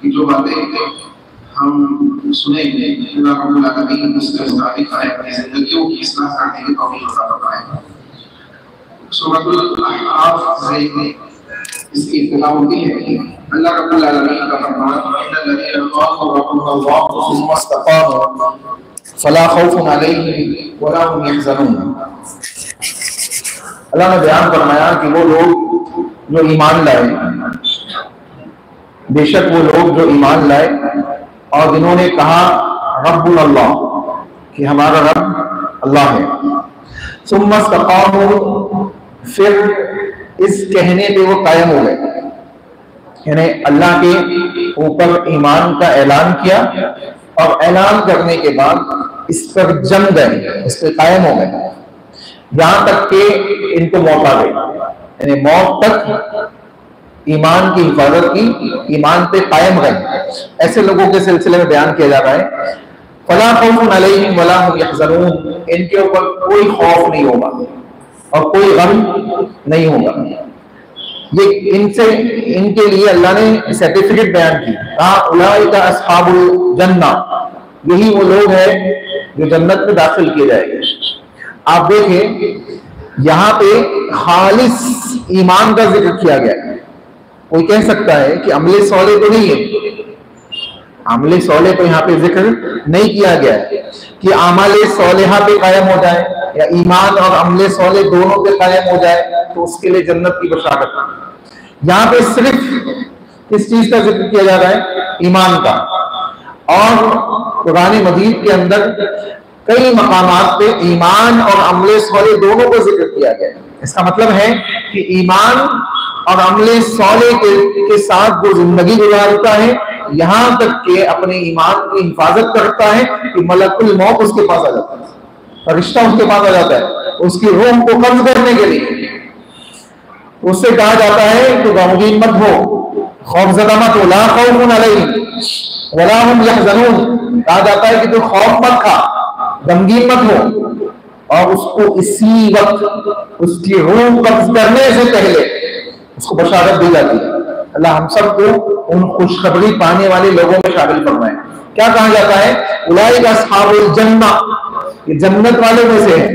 कि जो बातें हम सुनेंगे अल्लाह रब्बुल आलमीन उसके मुताबिक अपनी जिंदगियों की इस्लाह करने की तौफीक अता फरमाए। सूरह अल-अहक़ाफ से इसकी इब्तिदा होती है कि अल्लाह रब्बुल आलमीन का फरमान इन्नल्लज़ीना क़ालू रब्बुनल्लाहु सुम्मा इस्तक़ामू फला खौफुन अलैहिम वला हुम यहज़नून। अल्लाह ने बयान फरमाया कि वो लोग जो ईमान लाए, बेशक वो लोग जो ईमान लाए और जिन्होंने कहा रब्बुल अल्लाह कि हमारा रब अल्लाह है, सुम्मा इस्तक़ामू, फिर इस कहने पे वो कायम हो गए, यानी अल्लाह के ऊपर ईमान का ऐलान किया और ऐलान करने के बाद इस पर जम गए, इस पर कायम हो गए, यहां तक कि इनको मौत आ गई, यानी मौत तक ईमान की हिफाजत की, ईमान पे कायम रहे। ऐसे लोगों के सिलसिले में बयान किया जा रहा है फला खौफुन अलैहिम वला हुम यहज़नून, इनके ऊपर कोई खौफ नहीं होगा और कोई गम नहीं होगा। ये इनसे इनके लिए अल्लाह ने सर्टिफिकेट बयान की, कहा उलाइका अस्हाबुल जन्ना, यही वो लोग हैं जो जन्नत में दाखिल किए जाएंगे। आप देखें यहां पे खालिस ईमान का जिक्र किया गया है। कोई कह सकता है कि अमले सौले तो नहीं है, अमले सौले तो यहाँ पे जिक्र नहीं किया गया है कि अमले सौलेहा पे कायम हो जाए या ईमान और अमले सौले दोनों पे कायम हो जाए तो उसके लिए जन्नत की बशारत। यहाँ पे सिर्फ किस चीज का जिक्र किया जा रहा है? ईमान का। और कुरान मजीद के अंदर कई मकामात पे ईमान और अमले सौले दोनों को जिक्र किया गया है। इसका मतलब है कि ईमान और अमले सौले के साथ जो जिंदगी गुजारता है, यहां तक के अपने ईमान की हिफाजत करता है कि मलकुल मौत उसके पास आ जाता है, फरिश्ता उसके पास आ जाता है उसकी रूह को कब्ज करने के लिए। उससे कहा जाता है कि गमगीन मत हो, खौफज़दा मत हो, ला खौफुन अलैहिम वला हुम यहज़नून। कहा जाता है कि तू खौफ मत खा, गमगीन मत हो, और उसको इसी वक्त उसकी रूह कब्ज करने से पहले उसको बशारत दी जाती है। अल्लाह हम सबको उन खुशखबरी पाने वाले लोगों में शामिल फरमाए। क्या कहा जाता है? उलाइका अस्हाबुल जन्ना, ये जन्नत वाले में से है,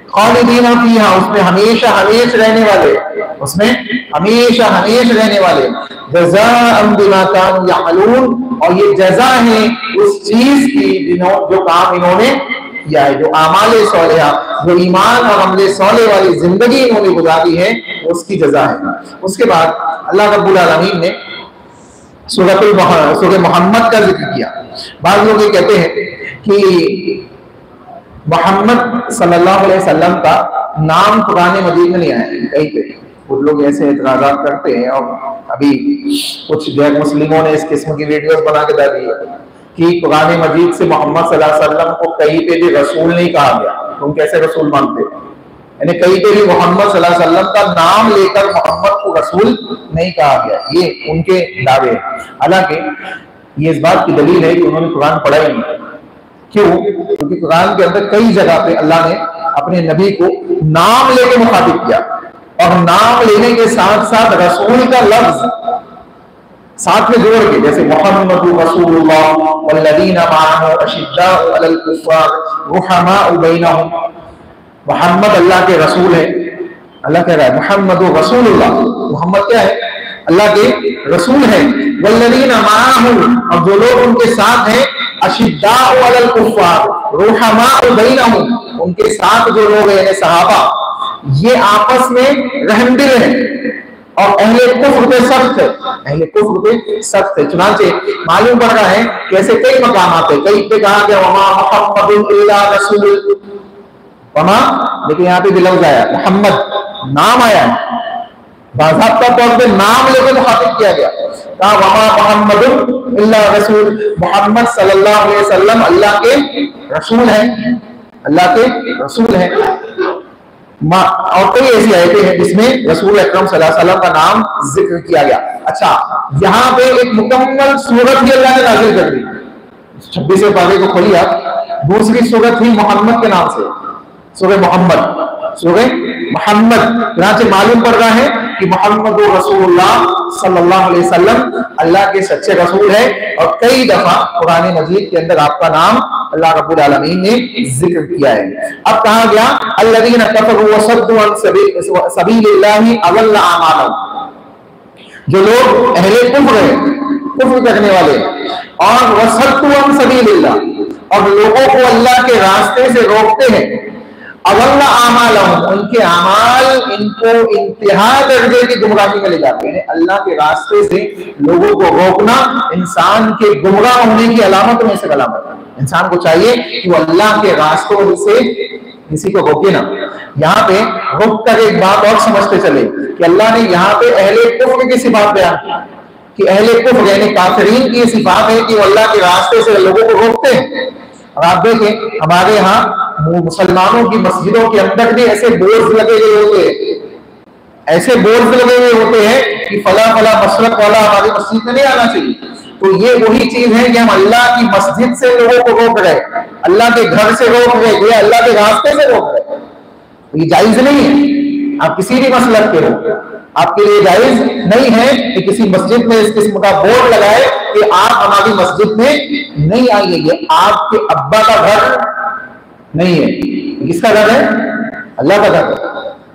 खालिदीना फीहा, उसमें हमेशा हमेशा रहने वाले, उसमें हमेशा हमेशा रहने वाले, जज़ाअन बिमा कानू यअमलून, और ये जज़ा है उस चीज की जो काम इन्होंने किया है, जो आमाले सौलिहा, जो ईमान और अमले सौले वाली जिंदगी इन्होंने गुजारी है, उसकी जज़ा है। उसके बाद अल्लाह रब्बुल आलमीन ने सूरह मोहम्मद का जिक्र किया। बाद लोग ये कहते हैं कि मोहम्मद सल्लल्लाहु अलैहि वसल्लम का नाम कुरान मजीद में नहीं आया है कहीं पे। कुछ लोग ऐसे एतराज़ात करते हैं, और अभी कुछ गैर मुस्लिमों ने इस किस्म की वीडियोस बना के डाली है कि कुरान मजीद से मोहम्मद सल्लल्लाहु अलैहि वसल्लम को कहीं पे भी रसूल नहीं कहा गया। तुम कैसे रसूल मानते हो? यानी कहीं पे भी मोहम्मद सल्लल्लाहु अलैहि वसल्लम का नाम लेकर मोहम्मद को रसूल नहीं कहा गया, ये उनके दावे हैं। हालांकि ये इस बात की दलील है कि उन्होंने कुरान पढ़ा ही नहीं। क्यों? क्योंकि कुरान के अंदर कई जगह पे अल्लाह ने अपने नबी को नाम लेके मुखातिब किया, और नाम लेने के साथ साथ रसूल का लफ्ज साथ में जोड़ के, जैसे मुहम्मदुर रसूलुल्लाह वल्लज़ीना मअहु अशिद्दाउ अलल कुफ़्फ़ार रुहमाउ बैनहुम। मोहम्मद अल्लाह के रसूल है। अल्लाह कह रहा है मुहम्मदुर रसूलुल्लाह, मोहम्मद क्या है? अल्लाह के रसूल है। वल्लज़ीना मअहु, और जो लोग उनके साथ हैं, अशिद्दाउ अलल कुफ़्फ़ार रुहमाउ बैनहुम, उनके साथ जो लोग हैं सहाबा, ये आपस में रहमदिल है और अहले कुफ्र पे सख्त है, अहले कुफ्र पे सख्त है। चुनांचे मालूम पड़ रहा है कि ऐसे कई मकाम आते हैं, कई पे कहा गया वमा मुहम्मदुन इल्ला रसूल, वमा, लेकिन यहाँ पे भी लफ्ज आया मोहम्मद, नाम आया है, बाज़ाब्ता तौर पे नाम लेकर मुखातिब किया गया। कहा वमा मुहम्मदुन इल्ला रसूल, मोहम्मद सल्लल्लाहु अलैहि वसल्लम अल्लाह के रसूल हैं, अल्लाह के रसूल हैं। और कई ऐसी आयतें हैं जिसमें रसूल अकरम सल्लल्लाहु अलैहि वसल्लम का नाम जिक्र किया गया। अच्छा, यहाँ पे एक मुकम्मल सूरत भी अल्लाह ने नाज़िल कर दी। 26वें पारे को खोलिए आप, दूसरी सूरत ही मोहम्मद के नाम से, सूरह मोहम्मद। सूरह मोहम्मद। यहाँ से मालूम पड़ रहा है कि मोहम्मद रसूलुल्लाह सल्लल्लाहु अलैहि वसल्लम अल्लाह के सच्चे रसूल है, और कई दफा कुरान मजीद के अंदर आपका नाम अल्लाह रब्बुल आलमीन ने जिक्र किया है। अब कहा गया अल्लज़ीना कफ़रू व सद्दू अन सबीलिल्लाहि अज़ल्ला अमालहुम, जो लोग अहले कुफ्र है, कुफ्र करने वाले, और वसद्दू अन सबीलिल्लाह, और लोगों को अल्लाह के रास्ते से रोकते हैं, अज़ल्ला अमालहुम, उनके अमाल इनको इंतहा दर्जे की गुमराही में ले जाते हैं। अल्लाह के रास्ते से लोगों को रोकना इंसान के गुमराह होने की अलामतों में से अलामत है। इंसान को चाहिए कि वो अल्लाह के रास्तों से किसी को रोके ना। यहाँ पे रुक कर एक बात और समझते चले कि अल्लाह ने यहाँ पे अहले कुफ्र की सिफात बयान की, कि अहले कुफ्र यानी काफिरीन की सिफात है कि वो अल्लाह के रास्ते से लोगों को रोकते हैं। और आप देखें हमारे यहाँ मुसलमानों की मस्जिदों के अंदर भी ऐसे बोर्ड लगे हुए होते हैं, ऐसे बोर्ड लगे हुए होते हैं कि फला फला मसलक वाला हमारी मस्जिद में नहीं आना चाहिए। तो ये वही चीज है कि हम अल्लाह की मस्जिद से लोगों को रोक रहे, अल्लाह के घर से रोक रहे, ये अल्लाह के रास्ते से रोक रहे। तो ये जायज नहीं है। आप किसी भी मसलक के हो, आपके लिए जायज नहीं है कि किसी मस्जिद में इस किस्म का बोर्ड लगाए कि आप हमारी मस्जिद में नहीं आइए। ये आपके अब्बा का घर नहीं है। किसका घर है? अल्लाह का घर है।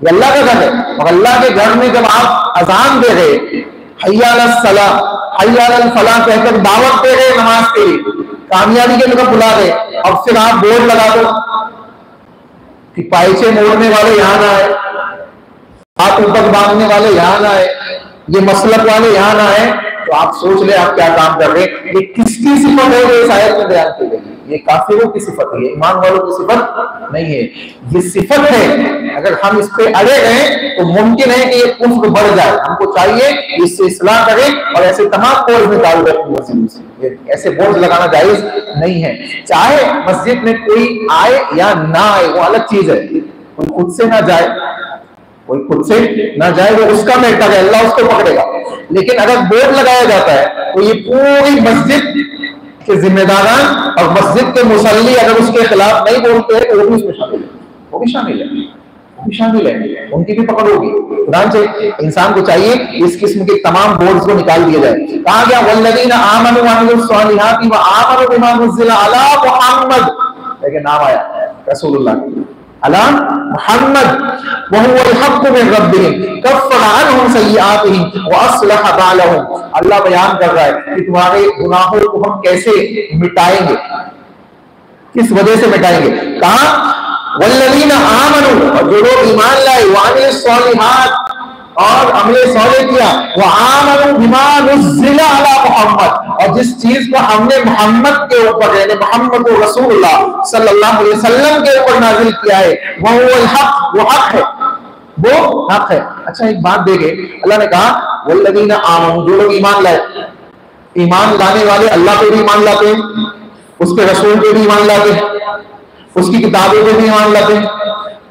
ये अल्लाह का घर है। और अल्लाह के घर में जब आप अजान दे रहे, हय्या अलस सलाह, हय्या अलल फलाह कहकर दावत दे रहे नमाज के लिए, कामयाबी के लिए बुला रहे, और फिर आप बोर्ड लगा दो कि पाइचे मोड़ने वाले यहां ना आए, हाथ ऊपर बांधने वाले यहां ना आए, ये मसलक वाले यहां ना आए, तो आप सोच ले आप क्या काम कर रहे हैं। ये किसकी सिफत है? ये इस आयत में बयान की गई। ये काफिरों की सिफत है, ईमान वालों की सिफत नहीं है। ये सिफत है, अगर हम इस पे अड़े गए तो मुमकिन है कि ये कुफ्र बढ़ जाए। हमको चाहिए इससे इस्लाह करें और ऐसे तमाम बोर्ड निकाल दें। ऐसे बोर्ड लगाना जायज नहीं है। चाहे मस्जिद में कोई आए या ना आए वो अलग चीज है, कोई खुद से ना जाए, कोई खुद से ना जाए वो उसका मैटर है, अल्लाह उसको पकड़ेगा। लेकिन अगर बोर्ड लगाया जाता है तो ये पूरी मस्जिद के जिम्मेदारान और मस्जिद के मुसल्ली अगर उसके खिलाफ नहीं बोलते हैं तो वो भी उसमें शामिल है, वो भी शामिल है, वो भी शामिल है, उनकी भी पकड़ होगी। कुरान से इंसान को चाहिए इस किस्म के तमाम बोर्ड्स को निकाल दिया जाए। कहा गया वल्लज़ीना आमनू व अमिलुस सालिहाति व आमनू बिमा नुज़िला अला मुहम्मद, लेकिन नाम आया रसूलुल्लाह अला मुहम्मद वहुवल हक़्क़ु मिन रब्बिहिम कफ़्फ़रा अन्हुम सय्यिआतिहिम व अस्लह बालहुम। अल्लाह बयान कर रहा है कि तुम्हारे गुनाहों को हम कैसे मिटाएंगे, किस वजह से मिटाएंगे। कहा वल्लज़ीना आमनू, और जो लोग ईमान लाए, व अमिलुस सालिहात, और अमले सौले किया, व आमनू बिमा नुज़्ज़िला अला मुहम्मद, और जिस चीज को हमने मोहम्मद के ऊपर यानी मोहम्मद रसूलुल्लाह सल्लल्लाहु अलैहि वसल्लम के ऊपर नाजिल किया है, वहुवल हक़, वो हक है, वो हक है। अच्छा एक बात देखे, अल्लाह ने कहा वल्लज़ीना आमनू, जो लोग ईमान लाए, ईमान लाने वाले अल्लाह पे भी ईमान लाते हैं, उसके रसूल पे भी ईमान लाते हैं, उसकी किताबों पे भी ईमान लाते हैं,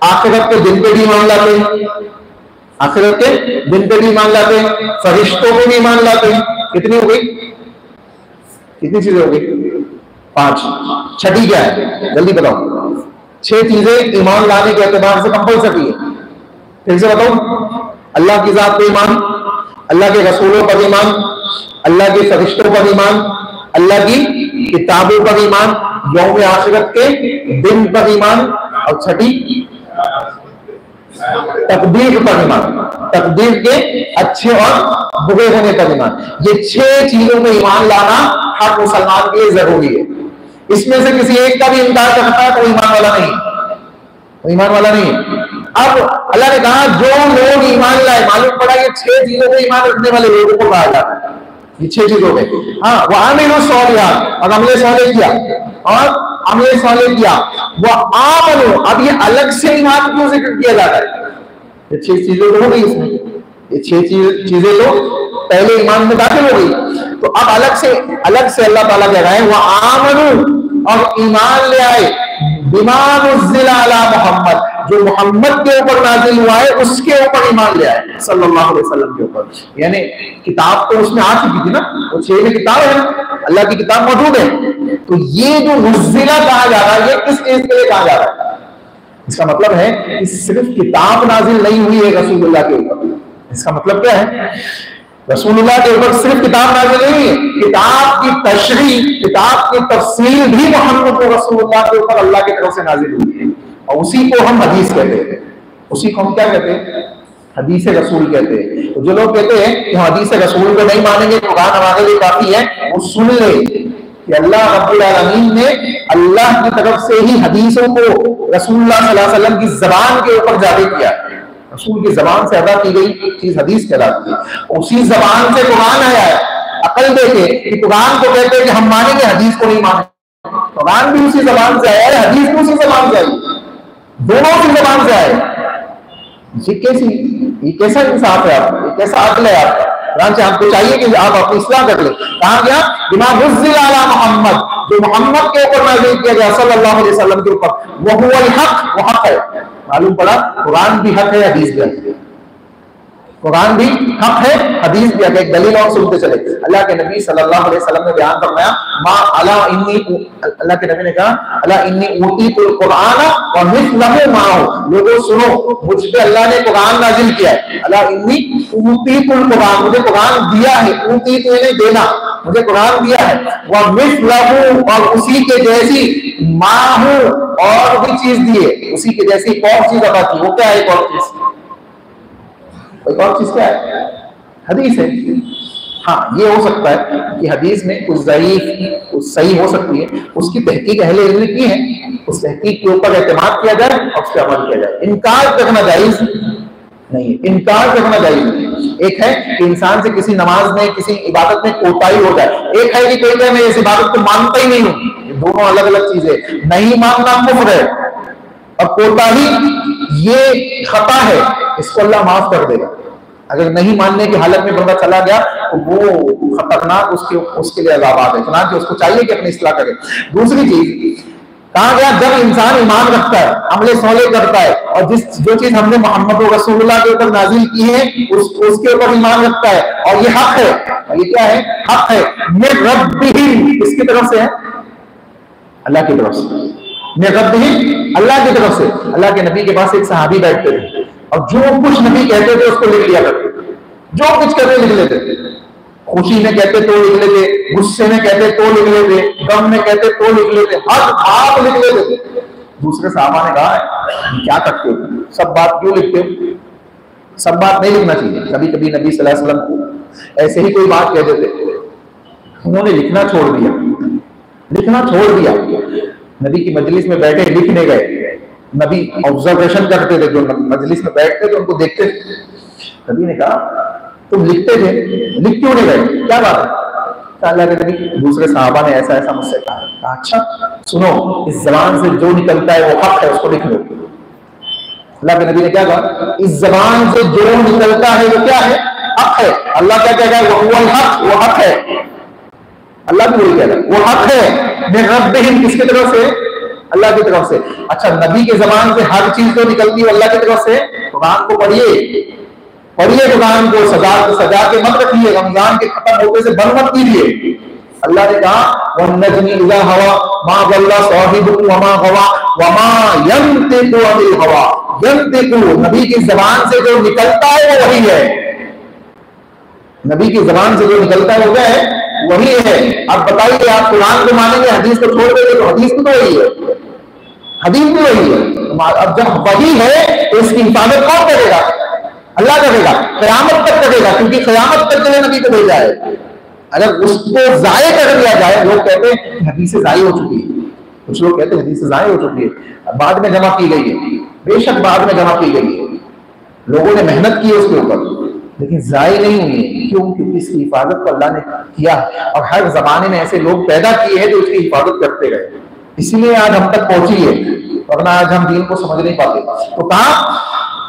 आखिरत के दिन पे भी ईमान लाते हैं, आखिरत के दिन पे भी ईमान लाते हैं, फरिश्तों पे भी ईमान लाते हैं। कितनी हो गई? कितनी चीजें हो गई? 5। छठी क्या है जल्दी बताओ? 6 चीजें ईमान लाने के एतबार से कंपलसरी है। फिर से बताओ, अल्लाह की जात पे ईमान, अल्लाह के रसूलों पर ईमान, अल्लाह के फरिश्तों पर ईमान, अल्लाह की किताबों पर ईमान, यौम आखिरत के दिन पर ईमान, और छठी तकदीर पर ईमान, तकदीर के अच्छे और बुरे होने पर ईमान। ये 6 चीजों में ईमान लाना हर मुसलमान के लिए जरूरी है। इसमें से किसी एक का भी इनकार करता है तो ईमान वाला नहीं, वो ईमान वाला नहीं है। अब अल्लाह ने कहा जो लोग ईमान लाए, मालूम पड़ा ये 6 चीजों में ईमान रखने वाले लोगों को कहा जाता है, ये 6 चीजों में। हाँ, वो आमिलुस सालिहात, और अमले साले किया, और अमले साले किया, वो आमनू, अब ये अलग से ईमान क्यों जिक्र किया जाता है? ये 6 चीजें तो हो गई इसमें, ये 6 चीजें लोग पहले ईमान में दाखिल हो गई, तो अब अलग से अल्लाह ताला कह रहा है वो आमनू, और ईमान ले आए बिमा नुज़्ज़िला अला मुहम्मद, जो मोहम्मद के ऊपर नाजिल हुआ है उसके ऊपर ईमान ले आए सल्लल्लाहु अलैहि वसल्लम के ऊपर। यानी किताब तो उसमें आ चुकी थी ना, वो 6 में किताब है ना, अल्लाह की किताब मौजूद है। तो ये जो नुज़्ज़िला कहा जा रहा है, ये किस चीज के लिए कहा जा रहा है? इसका मतलब है कि सिर्फ किताब नाजिल नहीं हुई है रसूलुल्लाह के ऊपर। इसका मतलब क्या है? रसूलुल्लाह के ऊपर सिर्फ किताब नाजिल नहीं है, किताब की तशरीह, किताब की तफसील भी मोहम्मद रसूलुल्लाह के ऊपर अल्लाह की तरफ से नाजिल हुई है, और उसी को हम हदीस कहते हैं। उसी को हम क्या कहते हैं? हदीस रसूल कहते हैं। तो जो लोग कहते हैं कि हम हदीस रसूल को नहीं मानेंगे, कुरान हमारे लिए काफी है, वो सुन ले कि अल्लाह रब्बुल आलमीन ने अल्लाह की तरफ से ही हदीसों को रसूलुल्लाह सल्लल्लाहु अलैहि वसल्लम की जबान के ऊपर जारी किया। रसूल की जबान से अदा की गई चीज हदीस कहलाती है। उसी जबान से कुरान आया है। अकल देखे कि कुरान को कहते हैं कि हम मानेंगे, हदीस को नहीं मानेंगे। कुरान भी उसी जबान से आया है, हदीस भी उसी जबान से आई, दोनों उसी जबान से आए। ये कैसा इंसाफ है आपका? ये कैसा अदल है आपका? कुरान से आपको चाहिए कि आप अपनी इस्लाह कर ले। कहा गया बिमा नुज़्ज़िल अला मोहम्मद, जो मोहम्मद के ऊपर नाज़िल किया गया सल्लल्लाहु अलैहि वसल्लम के ऊपर, वो हुवल हक, वो हक है। मालूम पड़ा कुरान भी हक है, हदीस भी हक है। कुरान भी हक है, हदीस भी हक है। एक दलील और सुनते चले। अल्लाह के नबी सल्लल्लाहु अलैहि वसल्लम ने बयान फरमाया, मा अला इन्नी, अल्लाह के नबी ने कहा, अला इन्नी ऊतीतुल कुरान व मिस्लहु माहु, लोगों सुनो, मुझ पे अल्लाह ने कुरान नाजिल किया है। अला इन्नी ऊतीतुल कुरान, मुझे कुरान दिया है। ऊतीत यानी देना, मुझे कुरान दिया है। व मिस्लहु, और उसी के जैसी, माहु, और भी चीज दी है, उसी के जैसी एक और चीज अता की। वो क्या है? एक और चीज, एक और चीज क्या है? हदीस है। हाँ, ये हो सकता है कि हदीस में कुछ ज़ईफ, कुछ सही हो सकती है, उसकी तहकीक अहले इल्म ने की है, उस तहकीक के ऊपर एतमाद किया जाए और उस पर अमल किया जाए। इनकार करना जायज नहीं है, इनकार करना जायज नहीं। एक है कि इंसान से किसी नमाज में, किसी इबादत में कोताही हो जाए, एक है कि कोई कहे मैं इस इबादत को मानता ही नहीं हूं। ये दोनों अलग अलग चीजें। नहीं मानना कुफ्र है, और कोताही ये खता है, इसको अल्लाह माफ कर देगा। अगर नहीं मानने की हालत में बंदा चला गया तो वो खतरनाक, उसके लिए अज़ाबात है। चुनांचे उसको चाहिए कि अपनी इस्लाह करे। दूसरी चीज कहा गया, जब इंसान ईमान रखता है, अमले सोले करता है, और जो चीज हमने मोहम्मद रसूलुल्लाह के ऊपर नाजिल की है उसके ऊपर ईमान रखता है, और ये हक है। और ये क्या है? हक है। मिन रब्बिही, किसकी तरफ से है? अल्लाह की तरफ से। मिन रब्बिही, अल्लाह की तरफ से। अल्लाह के नबी के पास एक सहाबी बैठते थे, और जो कुछ नबी कहते थे उसको लिख लिया करते, जो कुछ कहते लिख लेते। खुशी में कहते तो लिख लेते, गुस्से में कहते तो लिख लेते, गम में कहते तो लिख लेते, हर बात लिख लेते। दूसरे साहबा ने कहा, क्या करते हो, सब बात क्यों लिखते हो? सब बात नहीं लिखना चाहिए। कभी कभी नबी सल्लल्लाहु अलैहि वसल्लम को ऐसे ही कोई बात कह देते, उन्होंने लिखना छोड़ दिया, लिखना छोड़ दिया। नबी की मजलिस में बैठे, लिखने गए। नबी ऑब्जर्वेशन करते थे, जो मजलिस में बैठते थे उनको देखते थे। नबी ने कहा, तुम लिखते थे, लिख क्यों नहीं गए, क्या बात है? अल्लाह के नबी, दूसरे साहबा ने ऐसा ऐसा मुझसे कहा। अच्छा सुनो, इस जबान से जो निकलता है वो हक है, उसको लिख लो। अल्लाह के नबी ने क्या कहा? इस जबान से जो निकलता है वो क्या है? हक है। अल्लाह क्या कह रहा है? वो हक, वो हक है। अल्लाह भी वही कह रहा है, वो हक है। मिन रब्बिहिम, किसकी तरफ से? अल्लाह की तरफ से। अच्छा, नबी के जबान से हर चीज तो निकलती है अल्लाह की तरफ से। कुरान को पढ़िए, पढ़िए कुरान को, सजा के मत रखिए, रमजान के खत्म होते से बंद मत कीजिए। अल्लाह ने कहा, वन्नजमी इज़ा हवा मा ज़ल्ला साहिबुकुम वमा गवा वमा यंतिकु अनिल हवा। यंतिकु, नबी की जबान से जो निकलता है वो वही है। नबी की जबान से जो निकलता है वो क्या है? वही है। अब बताइए, आप कुरान को मानेंगे, हदीस को छोड़ देंगे, तो हदीस भी तो वही है, हदीस भी वही है। अब जब वही है तो इसकी हिफाजत कौन करेगा? अल्लाह करेगा, क़यामत तक करेगा, क्योंकि क़यामत तक के लिए नबी को भेजा है। अगर उसको जाये कर दिया जाए, लोग कहते हैं हदीस जाये हो चुकी है, कुछ लोग कहते हैं हदीस जाये हो चुकी है, बाद में जमा की गई है। बेशक बाद में जमा की गई है, लोगों ने मेहनत की है उसके ऊपर, लेकिन जाये नहीं हुई है। क्यों? क्योंकि इसकी हिफाजत तो अल्लाह ने किया, और हर जमाने में ऐसे लोग पैदा किए हैं जो इसकी हिफाजत करते रहे, इसीलिए आज हम तक पहुंची है, वरना आज हम दीन को समझ नहीं पाते। तो कहा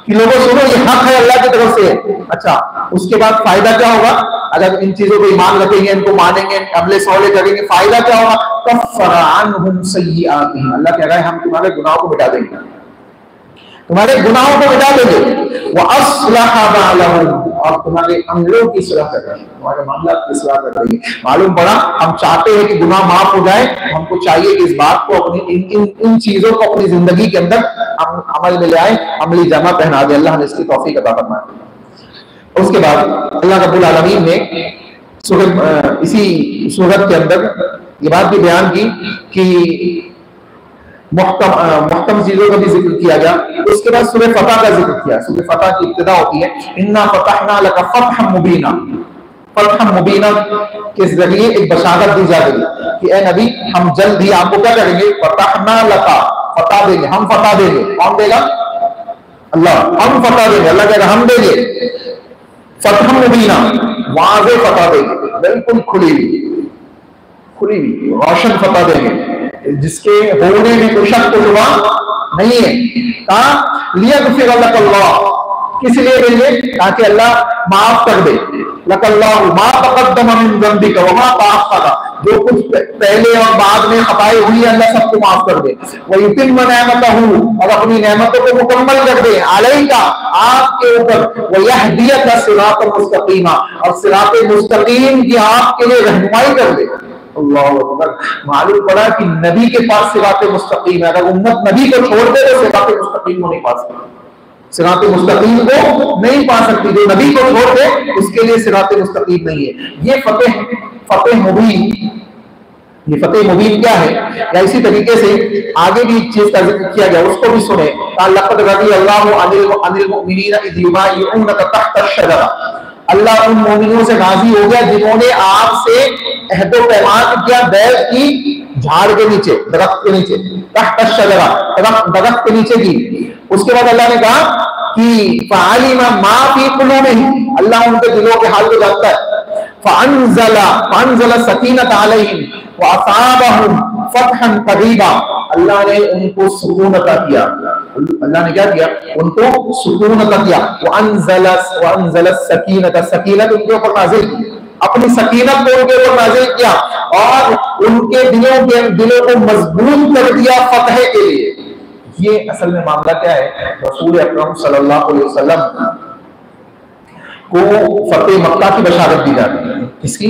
कि लोगों सुनो, ये हक है अल्लाह की तरफ से। अच्छा, उसके बाद फायदा क्या होगा? अगर इन चीजों को ईमान रखेंगे, इनको मानेंगे, अमले सौले करेंगे, फायदा क्या होगा? कफ़्फ़र अन्हुम सय्यिआतिहिम, अल्लाह कह रहा है हम तुम्हारे गुनाहों को मिटा देंगे। तुम्हारे गुनाहों को मिटा देंगे, वो अस्लह बालहum, और तुम्हारे अमलों की सुलह कर देंगे, तुम्हारे मामला की सुलह कर देंगे। मालूम पड़ा, हम चाहते हैं कि गुनाह माफ हो जाए, हमको चाहिए कि इस बात को अपनी इन चीजों को अपनी जिंदगी के अंदर हम अमल में ले आए, अमली जमा पहना दे। अल्लाह हमें इसकी तौफीक अता फरमाए। उसके बाद अल्लाह रब्बुल आलमीन ने इसी सूरत के अंदर ये बात भी बयान की कि मुहकम चीजों का भी जिक्र किया गया। उसके बाद सूरह फतह का जिक्र किया। सूरह फतह की इब्तिदा होती है इन्ना फतहना लका फतहम मुबीना। फतहम मुबीना के जरिए एक बशारत दी जा रही कि ए नबी, हम जल्द ही आपको क्या करेंगे, फतहना लका, फतह देंगे, हम फतह देंगे। कौन देगा? अल्लाह। हम फतह देंगे, अल्लाह कहेगा हम देंगे। फतहम मुबीना, वाज़े फतह देंगे, बिल्कुल खुली हुई रोशन फतह देंगे, जिसके होने में कोई शक तो शुबा नहीं है। कहा लियग़फ़िर लकल्लाह, किस लिए देंगे? ताकि अल्लाह माफ कर दे। लकल्लाहु मा तक़द्दम मिन ज़ंबिका व मा तअख़्ख़र, जो कुछ पहले और बाद में खताएं हुई अल्लाह सबको माफ कर दे। व युतिम्म निअमतहु, और अपनी नेमतों को मुकम्मल कर दे, अलैका, आपके ऊपर, व यहदियका सिरातल मुस्तक़ीमा, और सिराते मुस्तक़ीम की आपके लिए रहनुमाई कर दे। अल्लाहु अकबर। मालूम पड़ा कि नबी के पास सिराते मुस्तक़ीम है। अगर उम्मत नबी को छोड़ दे तो सिराते मुस्तक़ीम को नहीं पा सकती, सिराते मुस्तक़ीम को नहीं पा सकती। जो नबी को छोड़ दे उसके लिए सिराते मुस्तक़ीम नहीं है। ये फतेह मुबीन, ये फतेह मुबीन क्या है? या इसी तरीके से आगे भी एक चीज का जिक्र किया गया, उसको भी सुने। लक़द रज़ियल्लाहु अनिल मुमिनीना इज़ युबायिऊनका तहत अश-शजरा, अल्लाह उन मोमिनों से राजी हो गया जिन्होंने आपसे अहदो पैमान किया, बैत की झाड़ के नीचे, दरख्त के नीचे, तहत अश-शजरा, दरख्त के नीचे की। उसके बाद अल्लाह ने कहा कि फ़अलिमा मा फ़ी क़ुलूबिहिम, अल्लाह उनके दिलों के हाल को जानता है। फ़अंज़ला सकीनत अलैहिम व असाबहुम फ़तहन क़रीबा, अल्लाह ने उनको सुकून अता किया। अल्लाह ने क्या किया? उनको सुकून अता किया। वअंज़ला सकीनत, सकीनत उनके ऊपर नाज़िल की, अपनी सकीनत को उनके ऊपर नाज़िल किया और उनके दिलों को मजबूत कर दिया फतह के लिए। ये असल में मामला क्या है? रसूल अकरम सल्लल्लाहु अलैहि वसल्लम को फतेह मक्का की बशारत दी जाती है। किसकी?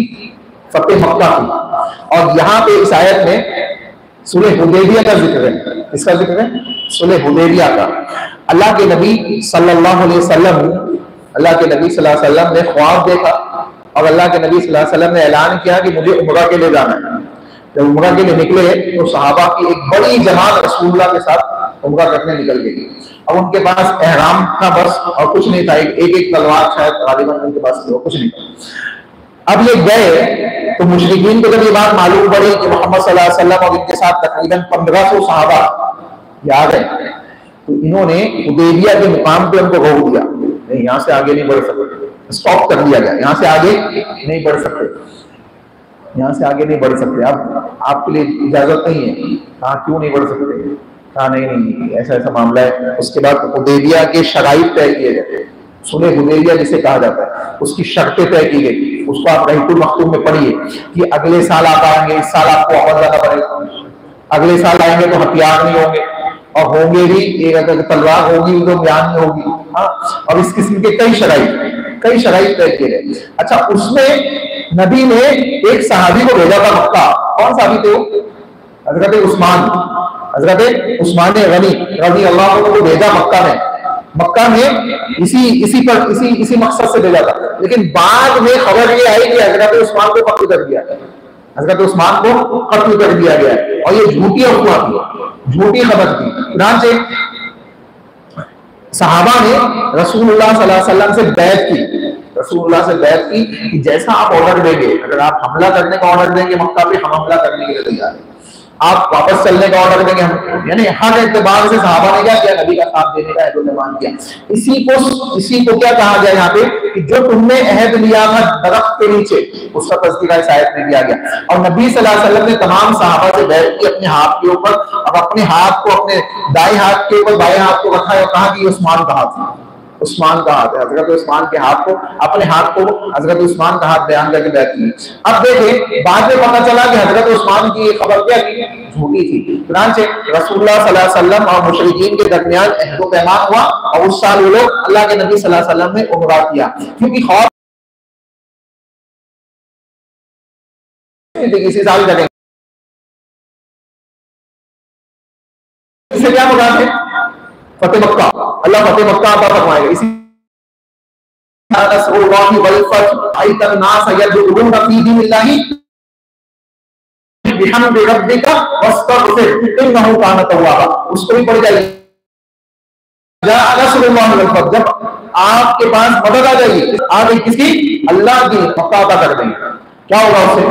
फतेह मक्का की। और यहाँ पे इस आयत में सुलह हुदैबिया का जिक्र है। इसका जिक्र है सुलह हुदैबिया का। अल्लाह के नबी सल्लल्लाहु अलैहि वसल्लम ने ख्वाब देखा और अल्लाह के नबी सल्लल्लाहु अलैहि वसल्लम ने ऐलान किया कि मुझे उम्रा के लिए जाना है। जब उम्रा के लिए निकले तो सहाबा की एक बड़ी जमात रसूलुल्लाह के साथ उम्रा करने निकल गई। अब उनके पास एहराम था बस, और कुछ नहीं था, एक तलवार शायद गालिबन उनके पास था, कुछ नहीं था। अब ये गए तो मुशरिकीन को जब ये बात मालूम पड़ी कि मोहम्मद सल्लल्लाहु अलैहि वसल्लम और इनके साथ तकरीबन 1500 सहाबा आ गए, तो इन्होंने हुदैबिया के मुकाम पे उनको रोक दिया, नहीं यहाँ से आगे नहीं बढ़ सकते, स्टॉप कर दिया गया, यहाँ से आगे नहीं बढ़ सकते, यहाँ से आगे नहीं बढ़ सकते, अब आपके लिए इजाजत नहीं है। कहा क्यों नहीं बढ़ सकते? कहा नहीं ऐसा ऐसा मामला है। उसके बाद हुदैबिया के शराइत तय किए गए, सुलह हुदैबिया जिसे कहा जाता है, उसकी शर्तें तय की गई। उसको आप रहीकुल मखतूम में पढ़िए कि अगले साल आप आएंगे, इस साल आपको अमल जाना पड़ेगा, अगले साल आएंगे तो हथियार नहीं होंगे, और होंगे भी एक अगर तलवार होगी तो बयान नहीं होगी। हाँ, और इस किस्म के कई शराइत तय किए गए। अच्छा, उसमें नबी ने एक सहाबी को भेजा था मक्का। कौन सहाबी थे वो? हजरत उस्मान गनी रज़ी अल्लाह अन्हु को भेजा मक्का में इसी मकसद से भेजा था। लेकिन बाद में खबर ये आई कि हजरत उस्मान को कत्ल कर दिया गया, हजरत उस्मान को कत्ल कर दिया गया, और ये झूठी अफवाह थी, झूठी खबर थी। चुनांचे सहाबा ने रसूलुल्लाह सल्लल्लाहु अलैहि वसल्लम से बैत की, रसूलुल्लाह से बैत की कि जैसा आप ऑर्डर देंगे, अगर आप हमला करने का ऑर्डर देंगे मक्का पे, हम हमला करने के लिए तैयार हैं। आप वापस चलने का ऑर्डर देंगे हम, यानी हर एतबार से सहाबा ने क्या किया? नबी का साथ देने का अहद किया। इसी को क्या कहा गया यहाँ पे कि जो तुमने अहद लिया था दरख्त के नीचे, उसका तज़किरा इस आयत में किया गया। और नबी सल्लल्लाहु अलैहि वसल्लम ने तमाम सहाबा से बैत की अपने हाथ के ऊपर। अब अपने हाथ को अपने दाएं हाथ के ऊपर बाएं हाथ को रखा है और कहा कि उस्मान का हाथ है, उस्मान का हाथ है, हजरत उस्मान के हाथ को, अपने हाथ को हजरत उस्मान का हाथ बयान करके बैठ की। अब देखें बाद में पता चला कि हजरत उस्मान की ये खबर क्या थी, झूठी थी। चुनांचे रसूलुल्लाह सल्लल्लाहु अलैहि वसल्लम और मुशरिकीन के दरमियान अहद व पैमान हुआ और उस साल वो लोग अल्लाह के नबी सल्लल्लाहु अलैहि वसल्लम ने उम्रा किया, क्योंकि खौफ इसी साल करेंगे। इससे क्या मुराद है? फतेह मक्का, अल्लाह फतेह मक्का अता फरमाएगा। इसी उसको भी पढ़ जाइए, जब आपके पास मदद आ जाएगी, आ गई किसकी? अल्लाह की, मक्का अता कर देंगे। क्या होगा उससे?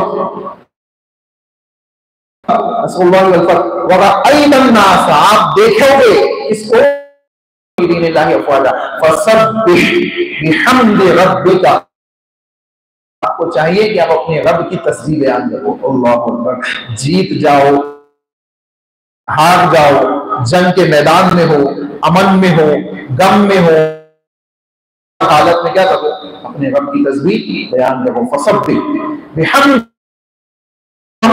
आप देखोगे इसको, आपको चाहिए कि आप अपने रब की तस्बीह बयान करो। अल्लाहु अकबर। जीत जाओ, हार जाओ, जंग के मैदान में हो, अमन में हो, गम में हो, हालत में क्या करो? अपने रब की तस्बीह बयान करो। फसब्बिह बिहम्द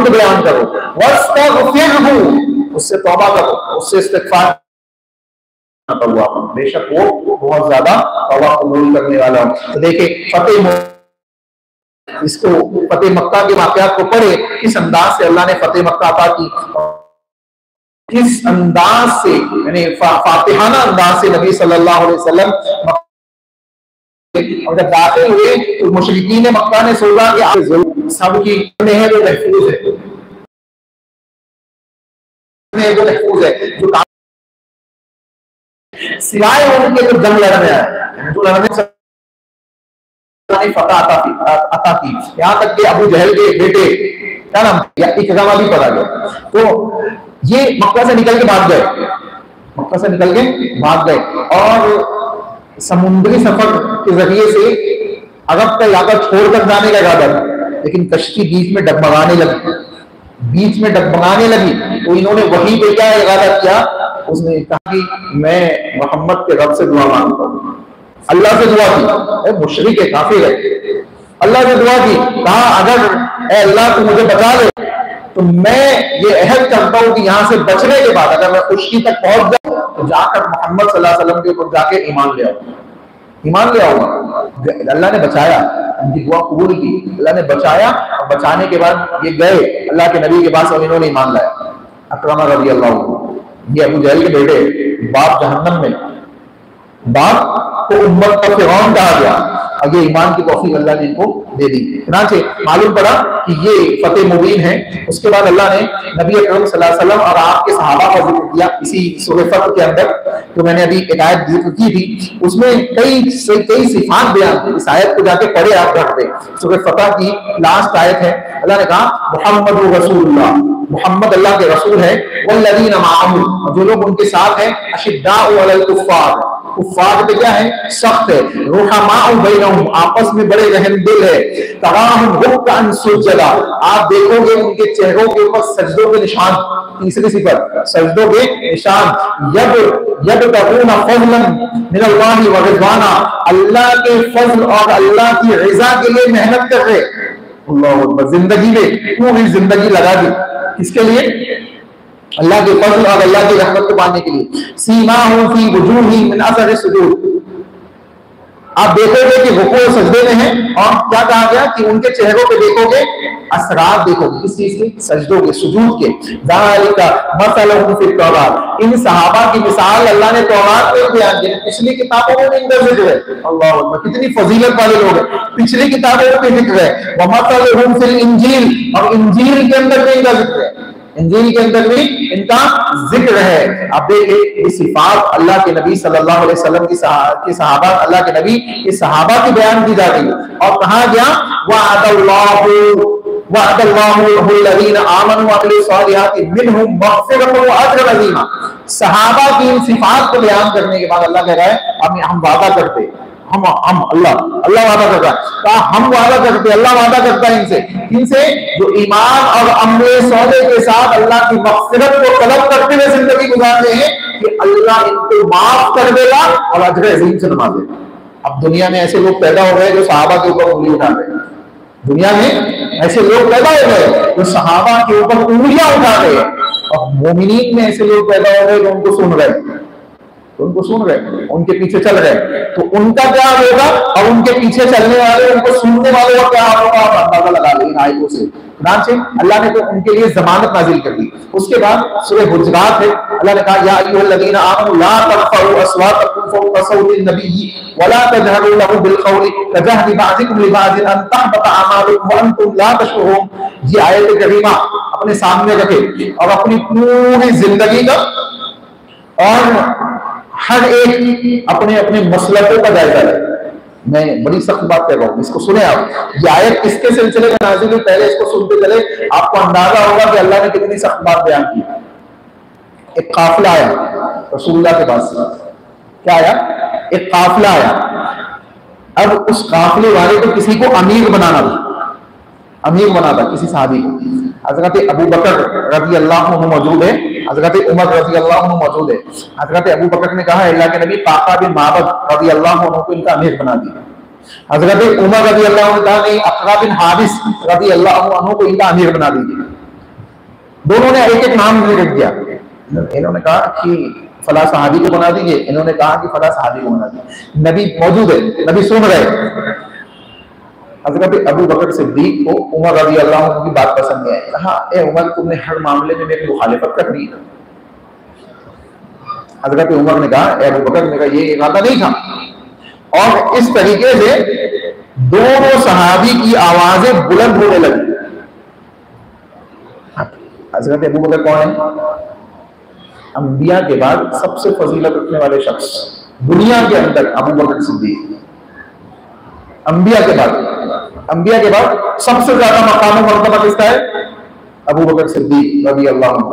बयान करो, वस्तगफिरहु, उससे तौबा करो, उससे इस्तिगफार, बेशक वो बहुत ज्यादा तौबा कबूल करने वाला हो। तो देखिए इसको फतेह मक्का के वाकयात को पढ़े, किस अंदाज से अल्लाह ने फतेह मक्का अता की, किस अंदाज से, यानी फातिहाना अंदाज से नबी सल्लल्लाहु अलैहि वसल्लम और जब दाखिल हुए तो मुशरिकीन मक्का ने सोचा कि आप सबकी है वो महफूज है, वो महफूज है, जो सिवाय उनके जो जंग लड़ने आए, जो लड़ने फतह अता की, यहाँ तक कि अबू जहल के बेटे क्या नाम या इकरामा भी पड़ा गया। तो ये मक्का से निकल के भाग गए, मक्का से निकल के भाग गए और समुद्री सफर के जरिए से अरब का इलाका छोड़कर जाने का इरादा था, लेकिन कश्ती बीच में डगमगाने लगी, तो इन्होंने वहीं पे क्या इरादा किया, उसने कहा कि मैं मोहम्मद के रब से दुआ मांगता हूँ, अल्लाह से दुआ की, मुशरिक है, काफिर है, अल्लाह से दुआ की, कहा अगर अल्लाह तू मुझे बचा ले तो मैं ये अहद करता हूं कि यहां से बचने के बाद अगर मैं खुशी तक पहुंच जाऊं तो जाकर मोहम्मद सल्लल्लाहु अलैहि वसल्लम के ऊपर जाके ईमान ले आऊंगा। अल्लाह ने बचाया, उनकी दुआ कबूल की, अल्लाह ने बचाया और बचाने के बाद ये गए अल्लाह के नबी के पास और इन्होंने ईमान लाया। अकरमा रज़ी अल्लाह अन्हु, ये अबू जहल के बेटे, बाप जहन्नम में, बाप को उम्मत का फिरौन कहा गया और ये ईमान की तौफीक अल्लाह ने इनको दे दी। चुनांचे मालूम पड़ा कि ये फतेह मुबीन है। उसके बाद अल्लाह ने नबी अकरम सल्लल्लाहु अलैहि वसल्लम और आपके सहाबा का जिक्र किया इसी सूरह फतह के अंदर। तो मैंने अभी एक आयत जिक्र की थी, उसमें कई सिफात बयान थी। इस आयत को जाके पढ़े आप घर पे, सूरह फतह की लास्ट आयत है। अल्लाह ने कहा मुहम्मद रसूलुल्लाह, मुहम्मद अल्लाह के रसूल है, वल्लज़ीना माअहू, जो लोग उनके साथ हैं, अशिद्दाउ अलल कुफ्फार, कुफ्फार पे क्या है? सख्त है, रुहमाउ बैनहुम, आपस में बड़े रहमदिल है, तराहुम रुक्अन सुज्जदा, आप देखोगे उनके चेहरों के ऊपर सजदों के निशान, तीसरी सिफत सजदों के निशान, यबतगूना फज़लन मिनल्लाहि व रिज़वाना, अल्लाह के फजल और अल्लाह की रिज़ा के लिए मेहनत कर रहे। अल्लाहू अकबर। जिंदगी में पूरी जिंदगी लगा दी किसके लिए? अल्लाह के फजल और अल्लाह की रहमत को पाने के लिए। सीमाहुम फी वुजूहिहिम मिन असर सुजूद, आप देखोगे कि रुकू और सजदे में है, और क्या कहा गया कि उनके चेहरों पे देखोगे असरात, देखोगे किस चीज के? सजदों के, सुजूद के। ज़ालिका मसलहुम फित तौरात, इन सहाबा की मिसाल अल्लाह ने तौरात में बयान की, पिछली किताबों में भी इनका जिक्र है। अल्लाह अकबर, कितनी फजीलत वाले लोग हैं, पिछली किताबों में भी जिक्र है। व मसलहुम फिल इंजील, और इंजील के अंदर भी इनका जिक्र है, इंजील के अंदर भी इनका जिक्र है। अब देखिए ये सिफात अल्लाह के नबी सल्लल्लाहु अलैहि वसल्लम की सहाबा, अल्लाह के नबी की सहाबा की बयान की जा रही है। और कहा गया सहाबा की इन सिफात को बयान करने के बाद अल्लाह कह रहा है अब हम वादा करते, हम अल्लाह वादा करता है। कहा हम वादा करते, अल्लाह वादा करता है इनसे जो ईमान और अमले सौदे के साथ अल्लाह की मग़फ़िरत को तलब करते हुए जिंदगी गुजारते हैं कि अल्लाह इनको माफ कर देगा और अजर अज़ीम से नवाजेगा। अब दुनिया में ऐसे लोग पैदा हो गए जो सहाबा के ऊपर उंगली उठा रहे हैं। दुनिया में ऐसे लोग पैदा हो गए जो सहाबा के ऊपर उंगलियां उठा रहे हैं, और मोमिनीन में ऐसे लोग पैदा हो गए जो उनको सुन रहे, उनके पीछे चल रहे। तो उनका क्या होगा और उनके पीछे चलने वाले, उनको सुनने वालों का क्या होगा, आप अंदाजा लगा लें आयतों से। अल्लाह ने तो उनके लिए जमानत नाजिल कर दी। उसके बाद सूरह हुजरात है, अल्लाह ने कहा या अय्युहल्लज़ीना आमनू ला तरफ़ऊ अस्वातकुम फ़ौक़ सौतिन नबिय्यि वला तजहरु लहु बिलक़ौलि कजहरि बअज़िकुम लिबअज़िन अन तहबता अमालुकुम व अंतुम ला तशऊरून। ये आयत करीमा अपने सामने रखें और अपनी पूरी जिंदगी का और हर एक अपने अपने मसलकों का जायजा ले। मैं बड़ी सख्त बात कर रहा हूं, इसको सुने आप। ये आयत किसके सिलसिले में नाज़िल हुई, पहले इसको सुनते चले, आपको अंदाजा होगा कि अल्लाह ने कितनी सख्त बात बयान की। एक काफिला आया रसूलुल्लाह के पास, क्या आया, एक काफिला आया। अब उस काफिले वाले को किसी को अमीर बनाना था किसी सहाबी को। हजरत अबू बकर रज़ी अल्लाह अन्हु मौजूद है, हजरत उमर रज़ी अल्लाह अन्हु मौजूद है। हजरत अबू बकर ने कहा अल्लाह के नबी काका बिन माबद रज़ी अल्लाह अन्हु को इनका अमीर बना दिया। हजरत उमर रज़ी अल्लाह अन्हु ने कहा नहीं, अक़रा बिन हारिस रज़ी अल्लाह अन्हु को इनका अमीर बना दीजिए। दोनों ने एक एक नाम रख दिया। इन्होंने कहा कि फला सहाबी को बना दीजिए, इन्होंने कहा कि फला सहाबी को बना दीजिए। नबी मौजूद है, नबी सुन रहे। हजरत अबू बकर सिद्दीक को उमर रज़ी अल्लाह अन्हु की बात पसंद नहीं आई। कहा ए उमर, तुमने हर मामले में मेरी मुखालिफत करनी है। हजरत उमर ने कहा ए अबू बकर, मेरा ये इरादा नहीं था। और इस तरीके से दोनों सहाबी की आवाजें बुलंद होने लगी। हजरत अबू बकर कौन है? अंबिया के बाद सबसे फजीलत रखने वाले शख्स दुनिया के अंदर अबू बकर सिद्दीक। अंबिया के बाद सबसे ज्यादा मकाम मर्तबा किसका है? अबू बकर सिद्दीक रज़ी अल्लाह अन्हु।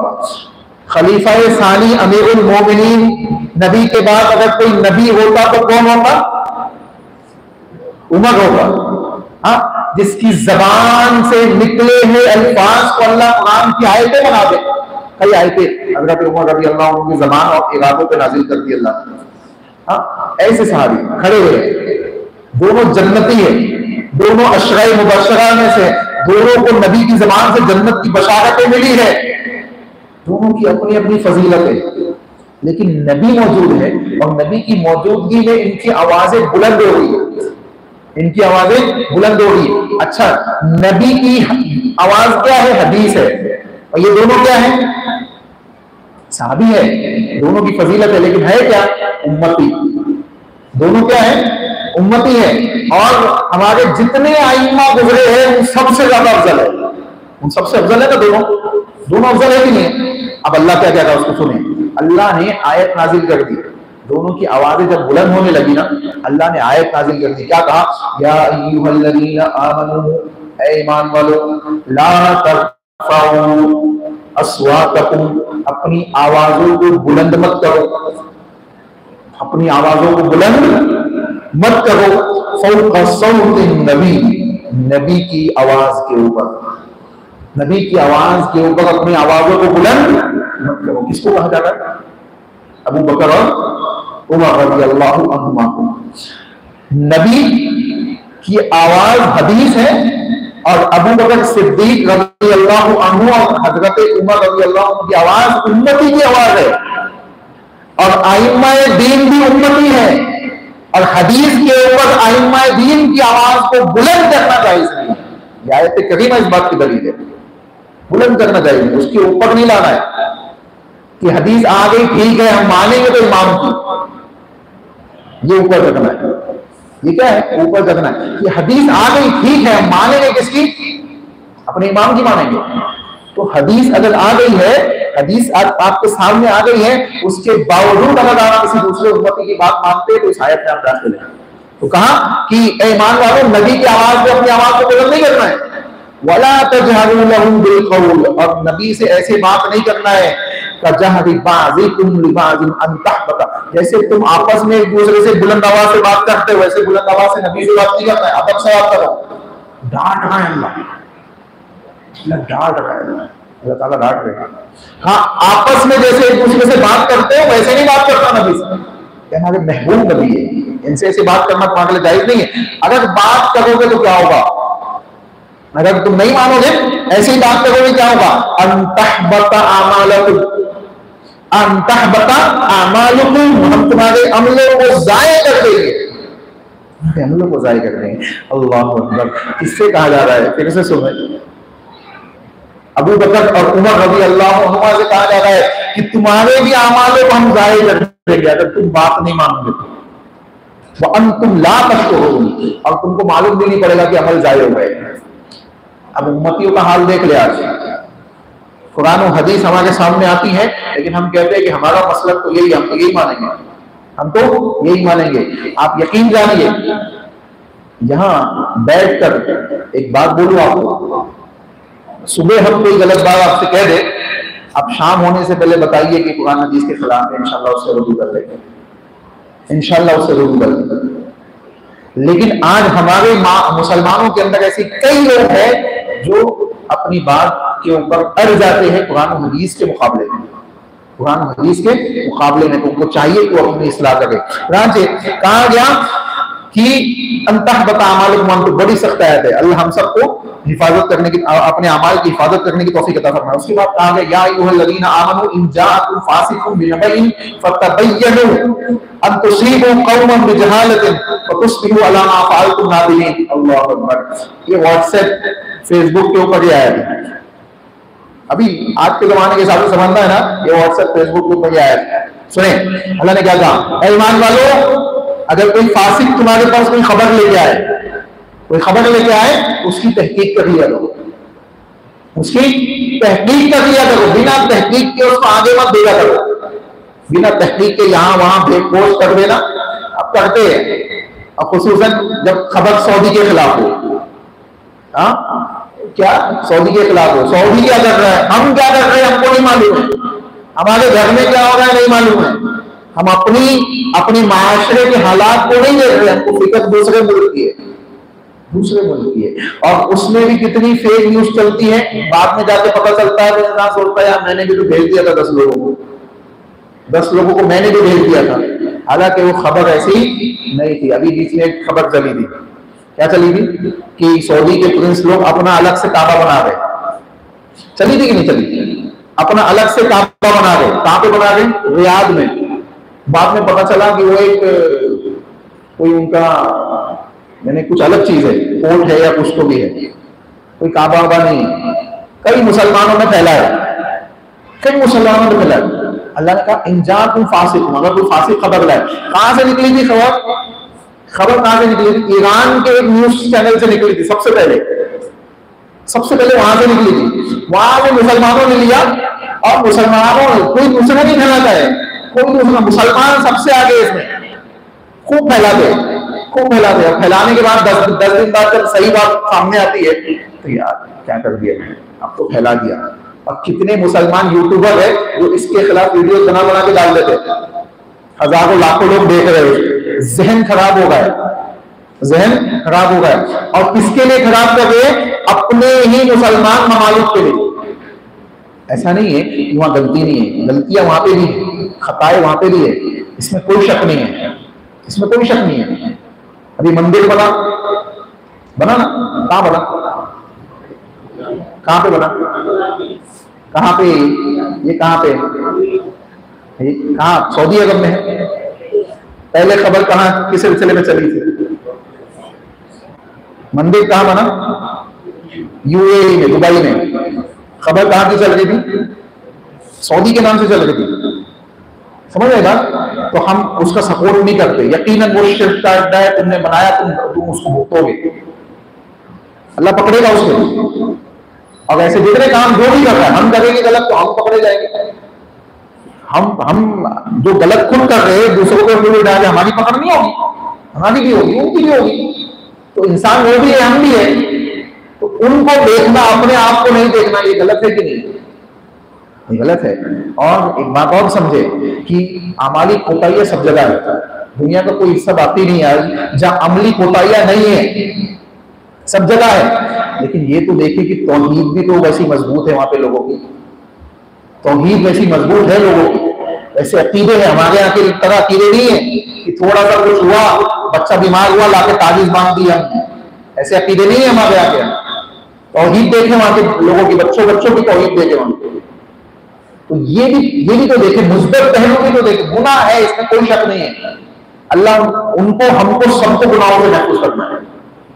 खलीफा सानी अमीरुल मोमिनीन, नबी के बाद अगर कोई नबी होता तो कौन होता? उमर होगा। हाँ, जिसकी जबान से निकले हुए अल्फाज को अल्लाह कुरान की आयतें बना दे। कई आयतें हजरत उमर रज़ी अल्लाह अन्हु की जबान और इरादों पे नाजिल कर दी अल्लाह ने। हाँ, ऐसे सहाबी खड़े हुए, दोनों जन्नती है, दोनों अशराए मुबशरा में से, दोनों को नबी की जबान से जन्नत की बशारतें मिली है। दोनों की अपनी अपनी फजीलत है, लेकिन नबी मौजूद है और नबी की मौजूदगी में इनकी आवाजें बुलंद हो रही है, इनकी आवाजें बुलंद हो रही है। अच्छा, नबी की आवाज क्या है? हदीस है। और ये दोनों क्या है? सहाबी है। दोनों की फजीलत है, लेकिन है क्या? उम्मती। दोनों क्या है? उम्मती है। और हमारे जितने आइम्मा गुजरे हैं उन सबसे ज्यादा अफजल है, उन सबसे अफजल है ना दोनों अफजल है कि नहीं? अब अल्लाह क्या कहता है उसको सुने। अल्लाह ने आयत नाजिल कर दी। दोनों की आवाजें जब बुलंद होने लगी ना, अल्लाह ने आयत नाजिल कर दी। क्या कहा? या अय्युहल्लज़ीना आमनू, ऐ ईमान वालो, ला तरफ़ऊ अस्वातकुम, अपनी आवाजों को बुलंद मत करो, अपनी आवाजों को बुलंद मत करो, फ़ौक़ सौतिन नबी, नबी की आवाज के ऊपर, नबी की आवाज के ऊपर अपनी आवाजों को बुलंद मत करो। किसको कहा जाता है? अबू बकर और उमर रज़ी अल्लाह अन्हुमा को। नबी की आवाज हदीस है और अबू बकर सिद्दीक रज़ी अल्लाह अन्हु और हजरत उमर रज़ी अल्लाह अन्हु की आवाज उम्मती की आवाज है। और आइम्माए दीन भी उम्मती है, और हदीस के ऊपर आइम्माए दीन की आवाज को बुलंद करना जायज नहीं है। ये आयत करीमा इस बात की दलील है, बुलंद करना चाहिए, उसके ऊपर नहीं लाना है कि हदीस आ गई ठीक है हम मानेंगे तो इमाम की, ये ऊपर रखना है। ये क्या है? ऊपर रखना है कि हदीस आ गई ठीक है हम मानेंगे किसकी? अपने इमाम की मानेंगे। तो हदीस अगर आ गई है, हदीस आपके सामने आ गई है, उसके बावजूद अगर आप किसी दूसरे उम्मती की बात मानते हैं तो इस आयत में आप दाखिल हैं। तो कहा कि ईमान वालों, नबी की आवाज पे अपनी आवाज को बुलंद नहीं करना है। वला तजहरु लहु बिलक़ौल, और नबी से ऐसे बात नहीं करना है कजहरि बाज़िकुम लिबाज़िन अन तहबता, जैसे तुम आपस में एक दूसरे से बुलंद आवाज से बात करते हो, वैसे बुलंद आवाज से नबी से बात नहीं करता है, अदब से बात करो। डांट रहा है अल्लाह, डांट रहा है अल्लाह ताला, डांट रहे हैं। हाँ, आपस में जैसे एक दूसरे से बात करते हो वैसे नहीं बात करता नबी से, हमारे महबूब नबी है, इनसे ऐसे बात करना तुम्हारे लिए जायज नहीं है। अगर बात करोगे तो क्या होगा, अगर तुम नहीं मानोगे ऐसे ही बात करोगे क्या होगा, अंतहबता आमालकुम, अंतहबता आमालकुम, हम तुम्हारे अमलों को जाया कर देंगे, अमलों को जाया कर देंगे। अल्लाह अकबर। किससे कहा जा रहा है, फिर से सुनो, अबू बकर और उमर रज़ी अल्लाह अन्हुमा से कहा जा रहा है कि तुम्हारे भी अमालों को हम जाया कर देंगे अगर तुम बात नहीं मानोगे तो। वह अंतुम ला तशकुरून, और तुमको मालूम भी नहीं पड़ेगा कि अमल जाया हुआ है। अब उम्मतियों का हाल देख ले, आज कुरान और हदीस हमारे सामने आती है, लेकिन हम कहते हैं कि हमारा मसलक तो यही, हम तो यही मानेंगे, हम तो यही मानेंगे। आप यकीन जानिए, यहां बैठकर एक बात बोलूं आपको, सुबह हम कोई गलत बात आपसे कह दे, आप शाम होने से पहले बताइए कि कुरान हदीस के खिलाफ है, इंशाल्लाह उससे रुजू कर लेंगे, इंशाल्लाह उससे रुजू कर लेंगे। लेकिन आज हमारे मुसलमानों के अंदर ऐसे कई लोग हैं जो अपनी बात के ऊपर अड़ जाते हैं कुरान और हदीस के मुकाबले में, कुरान और हदीस के मुकाबले में, तो उनको चाहिए कि वो अपनी इस्लाह करे। कहा गया कि अंतहबता अमालकुम, तो बड़ी सख्त आयत है, अल्लाह हम सबको हिफाजत करने की, अपने अमाल की हिफाजत करने की तौफीक अता फरमाए। उसके बाद कहा गया, या अय्युहल्लज़ीना आमनू इन जाअकुम फासिकुम बिनबइन फतबय्यनु अन तुसीबू कौमन बिजहालतिन फतुस्बिहू अला मा फअलतुम नादिमीन। अल्लाहु अकबर। ये व्हाट्सएप फेसबुक के ऊपर ही आया है, अभी आज के जमाने के हिसाब से समझना है ना, ये व्हाट्सएप फेसबुक के ऊपर ही आया है। सुने अल्लाह ने क्या कहा, ऐ ईमान वालों, अगर कोई फासिक तुम्हारे पास कोई खबर लेके आए, कोई खबर लेके आए, उसकी तहकीक कर लिया करो, उसकी तहकीक कर लिया करो, बिना तहकीक के उसको आगे मत भेजा करो, बिना तहकीक के यहां वहां पोस्ट कर देना अब करते हैं, और खुसूसन जब खबर सऊदी के खिलाफ हो। हाँ, क्या सऊदी के खिलाफ हो, सऊदी क्या कर रहा है, हम क्या कर रहे हैं हमको नहीं मालूम है, हमारे घर में क्या हो रहा है नहीं मालूम है, हम अपने माशरे के हालात को नहीं देख रहे, हमको फिक्र दूसरे मुल्क की है, दूसरे मुल्क की है, और उसमें भी कितनी फेक न्यूज चलती है, बाद में जाके पता चलता है तो इंसान सोचता है यार मैंने भी तो भेज दिया था 10 लोगों को मैंने भी भेज दिया था, हालांकि वो खबर ऐसी नहीं थी। अभी बीच में एक खबर चली थी, क्या चली थी कि सऊदी के प्रिंस लोग अपना अलग से काबा बना रहे, चली थी कि नहीं चली थी, अपना अलग से काबा बना रहे, कहां पे बना रहे, रियाद में। बाद में पता चला कि वो एक कोई उनका यानी कुछ अलग चीज है, कोर्ट है या कुछ तो भी है, कोई काबा वाबा नहीं। कई मुसलमानों ने फैलाया, कई मुसलमानों ने फैलाया। अल्लाह ने कहा इंजाकुम फासिकुम, अगर कोई फासिक खबर लाए, कहां से निकली थी खबर, खबर कहां से निकली थी, ईरान के एक न्यूज चैनल से निकली थी, सबसे पहले वहां से निकली थी। वहां से मुसलमानों ने लिया, और मुसलमानों कोई दूसरा नहीं फैलाता है, कोई दूसरा, मुसलमान सबसे आगे इसमें खूब फैलाते, और फैलाने के बाद 10 दिन बाद जब सही बात सामने आती है तो यार क्या कर दिया, अब तो फैला दिया। और कितने मुसलमान यूट्यूबर है जो इसके खिलाफ वीडियो बना के डाल देते, हजारों लाखों लोग देख रहे हैं, जहन खराब हो गया, जहन खराब हो गया। और किसके लिए खराब कर रहे हैं, अपने ही मुसलमान ममालिक के लिए। ऐसा नहीं है कि वहां गलती नहीं है, गलतियां वहां पे भी है, खताएं वहां पे भी है, इसमें कोई शक नहीं है, इसमें कोई शक नहीं है। अभी मंदिर बना ना, कहां बना, कहां पे बना, कहां पे, ये कहां पे, कहां, सऊदी अरब में है। पहले खबर कहां किस सिलसिले में चली थी, मंदिर कहां बना, यूएई में, दुबई में। खबर कहां की चल रही थी, सऊदी के नाम से चल रही थी, समझ आएगा। तो हम उसका सपोर्ट नहीं करते, यकीनन वो शिर्क का अड्डा है, तुमने बनाया, तुम उसको भुगतोगे, अल्लाह पकड़ेगा उसको। और ऐसे जितने काम जो भी कर रहा है, हम करेंगे गलत तो हम पकड़े जाएंगे। हम जो गलत खुद कर रहे हैं दूसरों को उंगली डाले, हमारी पकड़ नहीं होगी, हमारी भी होगी, उनकी भी होगी। तो इंसान वो भी है, हम भी है, तो उनको देखना, अपने आप को नहीं देखना, ये गलत है कि नहीं। ये गलत है। और एक बात और समझे कि अमाली कोताहियां सब जगह है, दुनिया का कोई हिस्सा बाकी नहीं है जहां अमली कोताहियां नहीं है, सब जगह है। लेकिन ये तो देखिए कि तौहीद भी तो वैसी मजबूत है वहां पे लोगों की, तौहीद वैसी मजबूत है लोगों की, वैसे अकीदे हैं। हमारे यहाँ की तरह अकीदे नहीं है कि थोड़ा सा कुछ हुआ, बच्चा बीमार हुआ, लाके ताबीज बांध दिया, ऐसे अकीदे नहीं है हमारे यहाँ के। तौहीद देखे वहां के लोगों की, बच्चों बच्चों की तौहीद देखे वहां। तो ये भी तो देखे, मुस्बत पहलू भी तो देखे। गुनाह है, इसमें कोई शक नहीं है। अल्लाह उनको, हमको, सबको गुनाहों से महफूज करना है,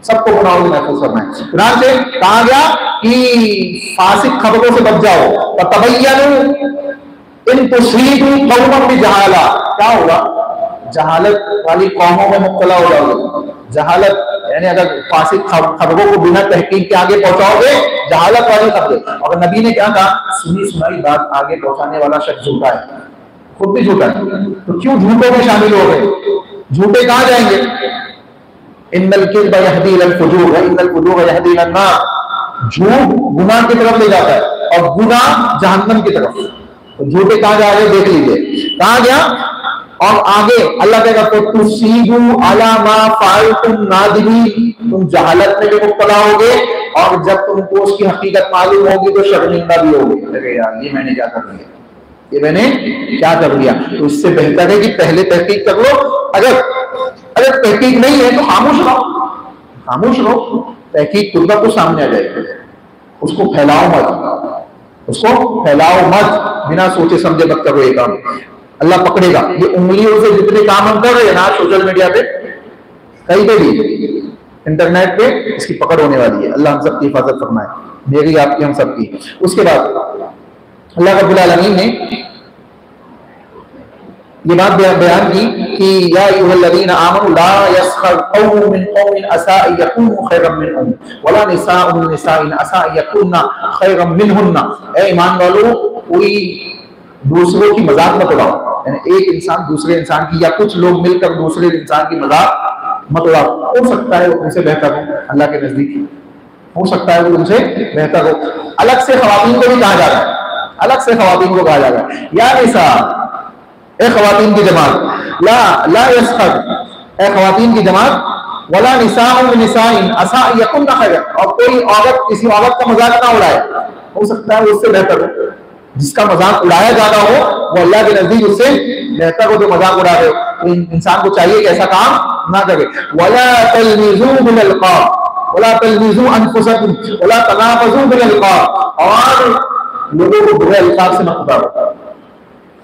सबको गुनाहों से महफूज करना है। कुरान से कहा गया कि फासिक खबरों से बच जाओ, तबय्यनु इन तुसीबू कौमन बिजहाला। क्या होगा? जहालत वाली कौमों में मुब्तला हो जाओगे। जहालत यानी अगर फासिक खबरों को बिना तहकीक के आगे पहुंचाओगे, जहालत वाली खबरें। और नबी ने क्या कहा? सुनी सुनाई बात आगे पहुंचाने वाला शख्स झूठा है, खुद भी झूठा है, तो क्यों झूठों में शामिल हो गए? झूठे कहां जाएंगे? इन्नल किज़्ब यहदी इलल फुजूर व इन्नल फुजूर यहदी इलन नार। झूठ गुनाह की तरफ ले जाता है और गुनाह जहन्नम की तरफ। तो झूठे कहां जा रहे हैं? देख लीजिए कहा गया। और आगे अल्लाह कहेगा तो तुसीबू अला मा फाअलतुम नादिमीन, तुम जहालत में भी मुब्तला होगे और जब तुमको उसकी हकीकत मालूम होगी तो शर्मिंदा भी होगे। अरे यार, ये मैंने क्या कर लिया, ये मैंने क्या कर लिया। तो इससे बेहतर है कि पहले तहकीक कर लो। अगर तहकीक नहीं है तो खामोश रहो, खामोश रहो। तहकीक खुद ब खुद सामने आ जाएगी, उसको फैलाओ मत, उसको फैलाओ मत, बिना सोचे समझे मत करो ये काम, अल्लाह पकड़ेगा। ये उंगलियों से जितने काम हम कर रहे हैं ना सोशल मीडिया पे, कहीं पे भी, इंटरनेट पे, इसकी पकड़ होने वाली है। अल्लाह हम सबकी हिफाजत फरमाए, मेरी, आपकी, हम सबकी। उसके बाद अल्लाह रब्बुल आलमीन ने ये बात बयान की कि या अय्युहल्लज़ीना आमनू ला यस्खर कौमुम मिन कौमिन असा अन यकूनु खैरम मिनहुम वला निसाउन मिन निसाइन असा अन यकुन्ना खैरम मिनहुन्ना। ए ईमान वालों, कोई दूसरों की मजाक मत उड़ाओ, यानी एक इंसान दूसरे इंसान की, या कुछ लोग मिलकर दूसरे इंसान की मजाक मत उड़ाओ। हो सकता है वो तुमसे बेहतर हो, अल्लाह के नजदीक हो सकता है वो तुमसे बेहतर हो। अलग से खवातीन को भी कहा जा रहा है, अलग से खवातीन को कहा जा रहा है, या निसा, ए खवातीन की जमात, ला यस्खर, ए खवातीन की जमात, वला निसाउन मिन निसाइन असा अन यकुन्ना खैरन, और कोई औरत किसी औरत का मजाक ना उड़ाए, हो सकता है वो उससे बेहतर हो। जिसका मजाक उड़ाया जाना हो वो अल्लाह के नजदीक उससे बेहतर हो जो मजाक उड़ा रहे हो। तो इंसान को चाहिए कि ऐसा काम ना करे। वला तलमिजू बिल अलकाब वला तलमिजू अनफुसकुम वला तनाफजू बिल अलकाब, और लोगों को बुरे अल्फाज से मत पुकारो।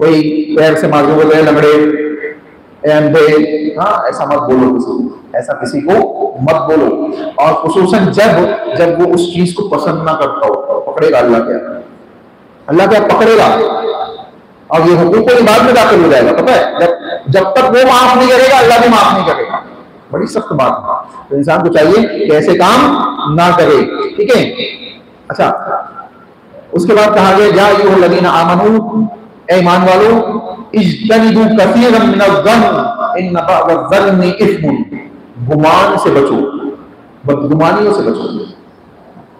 कोई पैर से मारो, बोले लंगड़े, अंधे, हाँ ऐसा मत बोलो किसी को, ऐसा किसी को मत बोलो। और खुसूसन जब वो उस चीज को पसंद ना करता हो, पकड़ेगा अल्लाह क्या, अल्लाह क्या पकड़ेगा। और ये हुकूक के बाद में दाखिल हो जाएगा, पता है। जब तक वो माफ नहीं करेगा अल्लाह भी माफ नहीं करेगा। बड़ी सख्त बात है। तो इंसान को चाहिए कि ऐसे काम ना करे, ठीक है। अच्छा, उसके बाद कहा गया या अय्युहल्लज़ीना आमनू, ए ईमान वालों, इज्तनिबू कसीरम मिनज़्ज़न्न इन्न बअज़-ज़न्नि इस्मुन, गुमान से बचो, बदगुमानियों से बचो।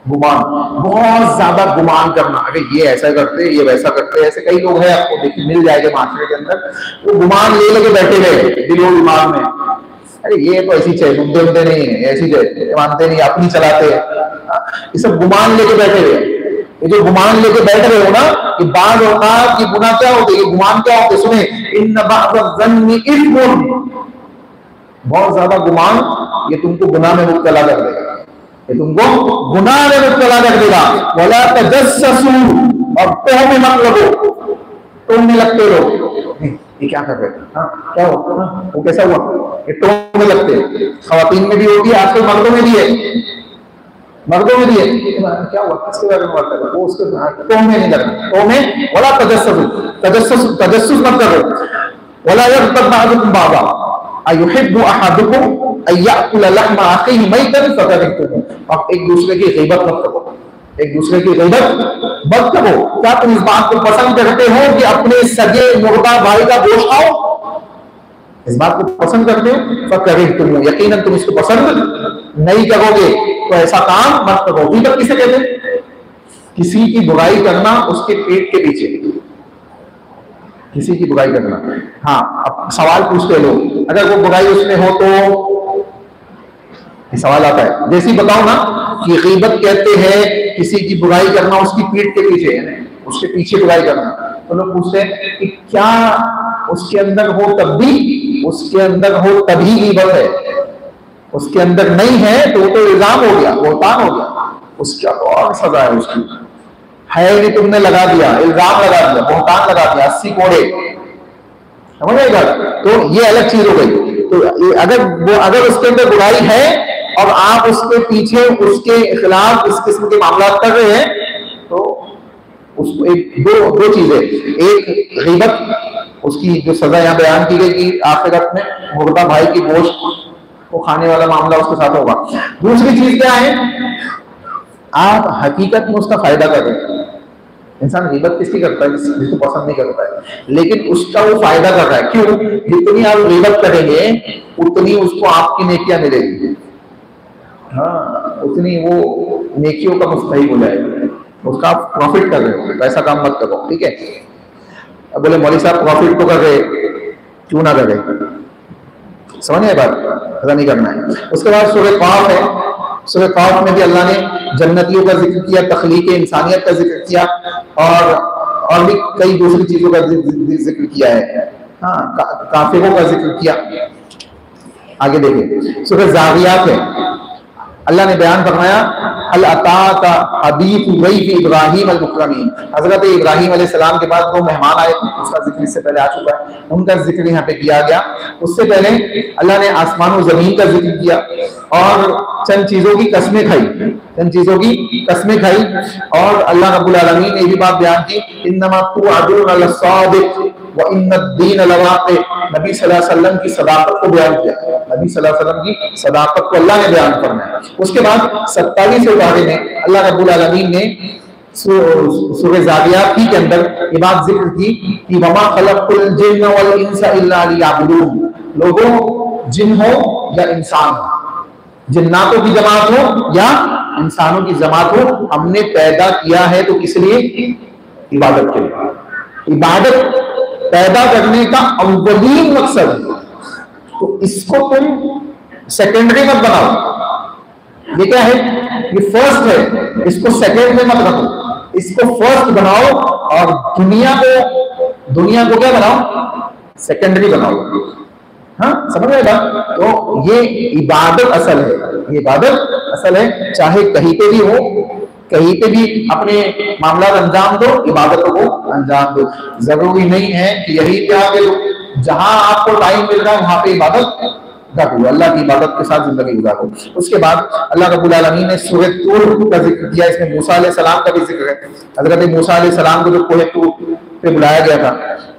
गुमान, बहुत ज्यादा गुमान करना, अगर ये ऐसा करते, ये वैसा करते, ऐसे कई लोग हैं आपको देखिए मिल जाएंगे माशरे के अंदर, वो गुमान ले लेके बैठे रहे दिलो दिमाग में, अरे ये तो ऐसी चाहिए, मुद्दे नहीं है, ऐसी मानते नहीं, अपनी चलाते हैं, ये सब गुमान लेके बैठे रहे। ये जो गुमान लेके बैठ रहे हो ना, कि बाज़ औक़ात ये गुनाह क्या होते, ये गुमान क्या होते, सुने, इन्न बअज़-ज़न्नि इस्मुन, बहुत ज्यादा गुमान ये तुमको गुनाह में मुब्तला कर देगा, ये तुमको गुनाह में मुब्तला कर देगा। वला तजस्ससू, और तोहमे मत लगो, तोहमे लगते रहो, ये क्या कर रहे हैं, हाँ क्या हुआ, वो कैसा हुआ, ये तोहमे लगते हैं। खवातीन में भी होती है, आजकल मर्दों में भी है, मर्दों में भी है, क्या हुआ, किसके बारे में बात कर रहे हो, वो उसके तोहमे नहीं लगना, तोहमे, वला तजस्ससू, तजस्सुस मत करो। वला यग़्तब बअज़ुकुम बअज़ा अयुहिब्बु अहदुकुम अन याकुला लहमा अखीहि मैतन फकरिहतुमू, आप एक दूसरे की गीबत मत करो, एक दूसरे की गीबत मत करो। क्या तुम इस बात को पसंद करते हो कि अपने सगे मुर्दा भाई का गोश्त खाओ, इस बात को पसंद करते हो, फकरिहतुमू, यकीनन तुम इसको पसंद नहीं करोगे, तो ऐसा काम मत करो। गीबत किसे कहते हैं, किसी की बुराई करना उसके पेट के पीछे, किसी की बुराई करना। हाँ, अब सवाल पूछते लोग, अगर वो बुराई उसमें हो तो सवाल आता है, जैसे ही बताओ ना कि गीबत कहते हैं किसी की बुराई करना उसकी पीठ के पीछे, उसके पीछे बुराई करना, तो लोग पूछते हैं कि क्या उसके अंदर हो तब भी, उसके अंदर हो तभी गीबत है, उसके अंदर नहीं है तो वो तो इल्जाम हो गया, बोहतान हो गया, उसका तो और सजा है उसकी, है नहीं तुमने लगा दिया, इल्जाम लगा दिया, बोहतान लगा दिया, 80 कोड़े, समझ आएगा। तो ये अलग चीज हो गई। तो अगर उसके अंदर बुराई है और आप उसके पीछे उसके खिलाफ इस किस्म के मामला कर रहे हैं, तो उसको दो चीजें, एक गीबत, उसकी जो सजा यहाँ बयान की गई कि आखिरत में मुर्दा भाई की गोश्त को खाने वाला मामला उसके साथ होगा। दूसरी चीज क्या है, आप हकीकत में उसका फायदा कर रहे हैं। इंसान गीबत किसकी करता है, जिसको पसंद नहीं करता है, लेकिन उसका वो फायदा कर रहा है। क्यों? जितनी आप गीबत करेंगे उतनी उसको आपकी नेकियां मिलेगी, हाँ, उतनी वो नेकियों का मुस्तहिक हो जाएगा, उसका आप प्रॉफिट कर रहे हो, ऐसा काम मत करो, ठीक है। अब बोले मौलवी साहब प्रॉफिट तो कर रहे, क्यों ना कर रहे, समझ बात, ऐसा नहीं करना है। उसके बाद सूरह काफ है, सूरह काफ में भी अल्लाह ने जन्नतियों का जिक्र किया, तख्लीक इंसानियत का जिक्र किया, और भी कई दूसरी चीजों का जिक्र किया है, हाँ, काफिरों का जिक्र किया। आगे देखिए सूरह ज़ारियात है, अल्लाह ने बयान फरमाया हल अताका हदीस ज़ैफ़ इब्राहीम अल मुकरमीन, हजरत इब्राहीम अलैहिस्सलाम के बाद दो मेहमान आए थे, उसका जिक्र इससे पहले आ चुका है, उनका जिक्र यहाँ पे किया गया। उससे पहले अल्लाह ने आसमान और जमीन का जिक्र किया और चंद चीजों की कस्में खाई, चंद चीजों की कस्में खाई, और अल्लाह रब्बुल आलमीन ने ये बात बयान की, इन्नमा तुअदून लसादिक व इन्नद्दीन लवाक़ि, नबी सल्लल्लाहु अलैहि वसल्लम की सदाकत को बयान किया, नबी सल्लल्लाहु अलैहि वसल्लम की सदाकत को अल्लाह ने बयान फरमाया। उसके बाद 27वें पारे में अल्लाह रब्बुल आलमीन ने सूरह ज़ारियात के अंदर ये बात जिक्र की कि वमा खलक़तुल जिन्न वल इंसा इल्ला लियअबुदून, लोगों जिन हो या इंसान हो, जिन्नातों की जमात हो या इंसानों की जमात हो, हमने पैदा किया है तो किस लिए? इबादत के लिए। इबादत पैदा करने का अव्वलीन मकसद है, तो इसको तुम सेकेंडरी मत बनाओ। ये क्या है? ये फर्स्ट है, इसको सेकेंड में मत रखो, इसको फर्स्ट बनाओ, और दुनिया को क्या बनाओ? सेकेंडरी बनाओ। हाँ, समझ रहे बात? तो ये इबादत असल है, ये इबादत असल है, चाहे कहीं पे भी हो, कहीं पे भी अपने मामला अंजाम दो, इबादतों को अंजाम दो। जरूरी नहीं है कि यही पे आके दो, जहां आपको टाइम मिल रहा है वहां पे इबादत करो, अल्लाह की इबादत के साथ जिंदगी गुजारो। उसके बाद अल्लाह रब्बुल आलमीन ने सूरह तूर का जिक्र किया, इसमें मूसा अलैहिस्सलाम का भी जिक्र है। हजरत मूसा अलैहिस्सलाम को जो कोहे तूर पे बुलाया गया था,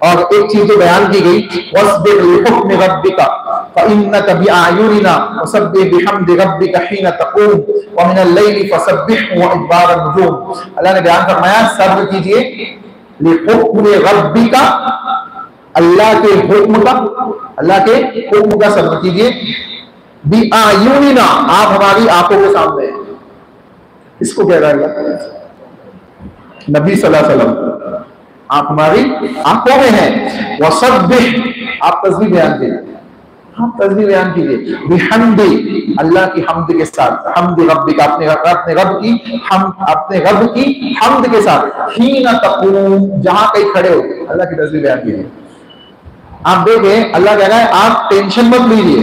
और एक चीज जो बयान की गई, वस्बिर लिहुक्मि रब्बिका फइन्नका बिअयुनिना वसब्बिह बिहम्दि रब्बिका हीना तक़ूम व मिनल लैलि फसब्बिह व इदबारन नुजूम। अल्लाह ने बयान फरमाया सब्र कीजिए, लिहुक्मि रब्बिका, अल्लाह के हुक्म का, अल्लाह के हुक्म का सब्र कीजिए, बिअयुनिना, आप हमारी आंखों के सामने हैं। इसको कह रहा है नबी सल्लल्लाहु अलैहि वसल्लम, आप हमारी आंखों में हैं। वसब्बिह, आप तस्बीह बयान कीजिए, आप तस्बीह बयान कीजिए, बिहम्दी, अल्लाह की हम्द के साथ, हम्द रब्बिका, अपने रब की हम्द के साथ, हीना तक़ूम, जहां कहीं खड़े हो अल्लाह की तस्बीह बयान कीजिए। आप देखें अल्लाह कह रहा है आप टेंशन मत लीजिए,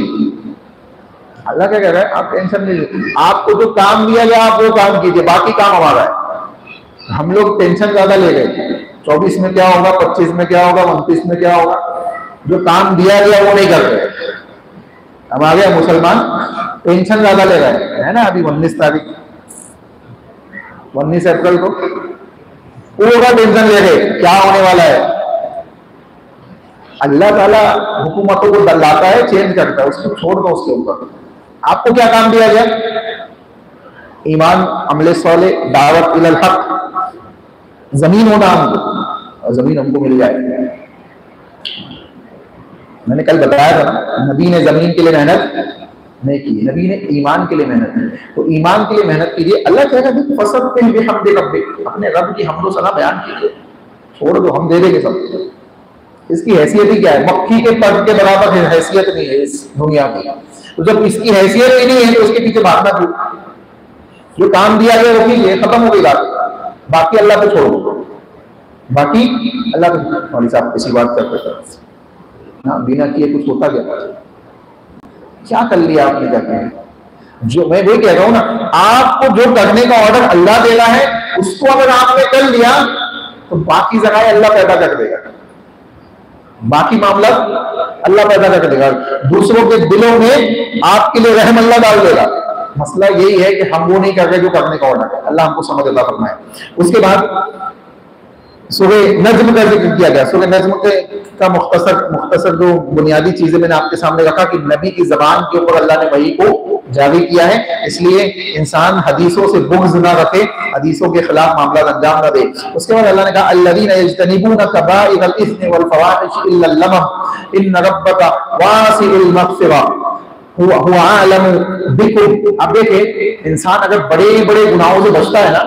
अल्लाह क्या कह रहा है? आप टेंशन नहीं लीजिए, आपको जो काम दिया गया आप वो काम कीजिए, बाकी काम हमारा है। हम लोग टेंशन ज्यादा ले गए, 24 में क्या होगा, 25 में क्या होगा, 29 में क्या होगा, जो काम दिया गया वो नहीं कर रहे। हमारे मुसलमान टेंशन ज्यादा ले रहे हैं ना। अभी 19 तारीख 19 अप्रैल को पूरा टेंशन ले रहे क्या होने वाला है। अल्लाह ताला हुकूमतों को लाता है, चेंज करता है, उसको छोड़ दो उसके ऊपर। आपको क्या काम दिया गया? ईमान, अमले सौले, दावत इलल हक, जमीन होना हमको, और जमीन हमको मिल जाएगी। मैंने कल बताया था, नबी ने जमीन के लिए मेहनत नहीं की, नबी ने ईमान के लिए मेहनत की। तो ईमान के लिए मेहनत कीजिए। अल्लाह कह रहा है फसद पे हमदे रब्बिक, अपने रब की हमदो सना बयान कीजिए, छोड़ दो, हम दे देंगे सब। इसकी हैसियत ही क्या है, मक्खी के पर के बराबर है, हैसियत नहीं है इस दुनिया की। तो जब इसकी हैसियत ही नहीं है तो उसके पीछे भागना क्यों? जो काम दिया गया वो कीजिए, खत्म हो गई बात, बाकी अल्लाह पे छोड़ दो, बाकी अल्लाह पे। मौलवी साहब किसी बात करते हाँ, बिना किए कुछ होता क्या कर लिया आपने करके? जो मैं वही कह रहा हूं ना, आपको जो करने का ऑर्डर अल्लाह देना है उसको अगर आपने कर लिया तो बाकी जगह अल्लाह पैदा कर देगा, बाकी मामला अल्लाह पैदा कर देगा। दूसरों के दिलों में आपके लिए रहम अल्लाह डाल देगा। मसला यही है कि हम वो नहीं कर रहे जो करने का ऑर्डर है। अल्लाह हमको समझ अल्लाह फरमाए। उसके बाद सूरह नज्म का जिक्र किया गया। सूरह नज्म का मुख्तसर जो बुनियादी चीजें मैंने आपके सामने रखा कि नबी की जबान के ऊपर अल्लाह ने वही को जारी किया है, इसलिए इंसान हदीसों से बुग़्ज़ ना रखे, हदीसों के खिलाफ मामला अंजाम ना दे। उसके बाद अल्लाह ने कहा अल्लज़ीना यज्तनिबूना कबाइरल इस्मि वल फवाहिश इल्ला लमम इन्न रब्बका वासिउल मग़फ़िरा हुवा आलमु बिकुम। अब देखें, इंसान अगर बड़े बड़े गुनाहों से बचता है ना,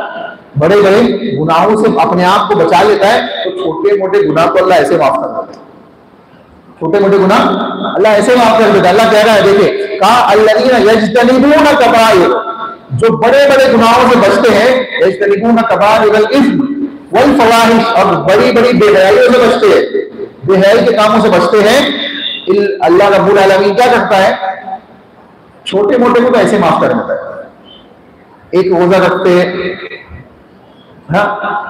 बड़े बड़े गुनाहों से अपने आप को बचा लेता है, तो छोटे मोटे गुनाह को अल्लाह ऐसे माफ कर देता है। छोटे मोटे गुनाह अल्लाह ऐसे माफ कर देता है। अल्लाह कह रहा है, देखिए कहा अल्लज़ीना यज्तनिबूना कबाइर, जो बड़े बड़े गुनाहों से बचते हैं, यज्तनिबूना कबाइरल इस्म वल फवाहिश, और बड़ी बड़ी बेहयाइयों से बचते हैं, बेहयाई के कामों से बचते हैं। अल्लाह रब्बुल आलमीन क्या करता है, छोटे मोटे को तो ऐसे माफ कर देता है। एक रोजा रखते हैं, हाँ,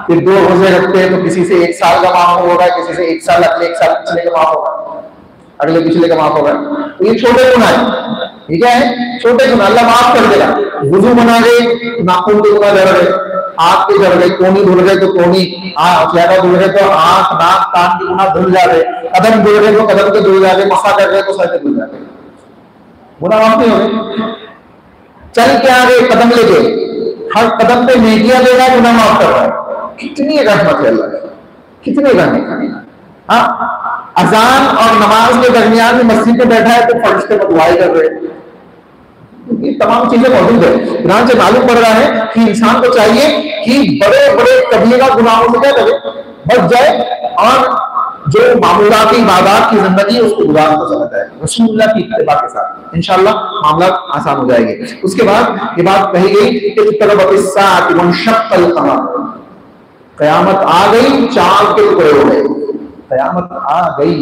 फिर 2 रोजे रखते हैं तो किसी से 1 साल का माफ होगा, किसी से 1 साल, अगले 1 साल पिछले का माफ होगा, अगले पिछले का माफ होगा। तो ये छोटे गुनाह है, ठीक है, छोटे गुनाह अल्लाह माफ कर देगा। वुजू बना गए, नाखून के गुनाह जड़ गए, हाथ के जड़ गए, कोनी धुल गए तो कोनी, चेहरा धुल गए तो आंख नाक कान के गुनाह धुल जा रहे, कदम धुल गए तो कदम के धुल जा रहे, मसा कर रहे तो सर के धुल जा रहे, गुनाह माफ नहीं हो गए। चल के आ गए कदम लेके, हर कदम पे नेकियां देगा, गुनाह माफ कर रहा है। कितनी रहमत है अल्लाह की, कितनी रहमत। हाँ, अजान और नमाज के दरमियान में मस्जिद में बैठा है तो फरिश्ते दुआएं कर रहे हैं। ये तमाम चीजें मौजूद है। कुरान से मालूम पड़ रहा है कि इंसान को चाहिए कि बड़े बड़े कबीरा गुनाहों से क्या करे, बच जाए, और जो मामूलाती इबादत की जिंदगी है उसको गुजार को समझ आए रसूलुल्लाह की इत्तिबा के साथ, इंशाअल्लाह मामला आसान हो जाएंगे। उसके बाद ये बात कही गई कि कयामत आ गई, चांद के टुकड़े हो गए, कयामत आ गई,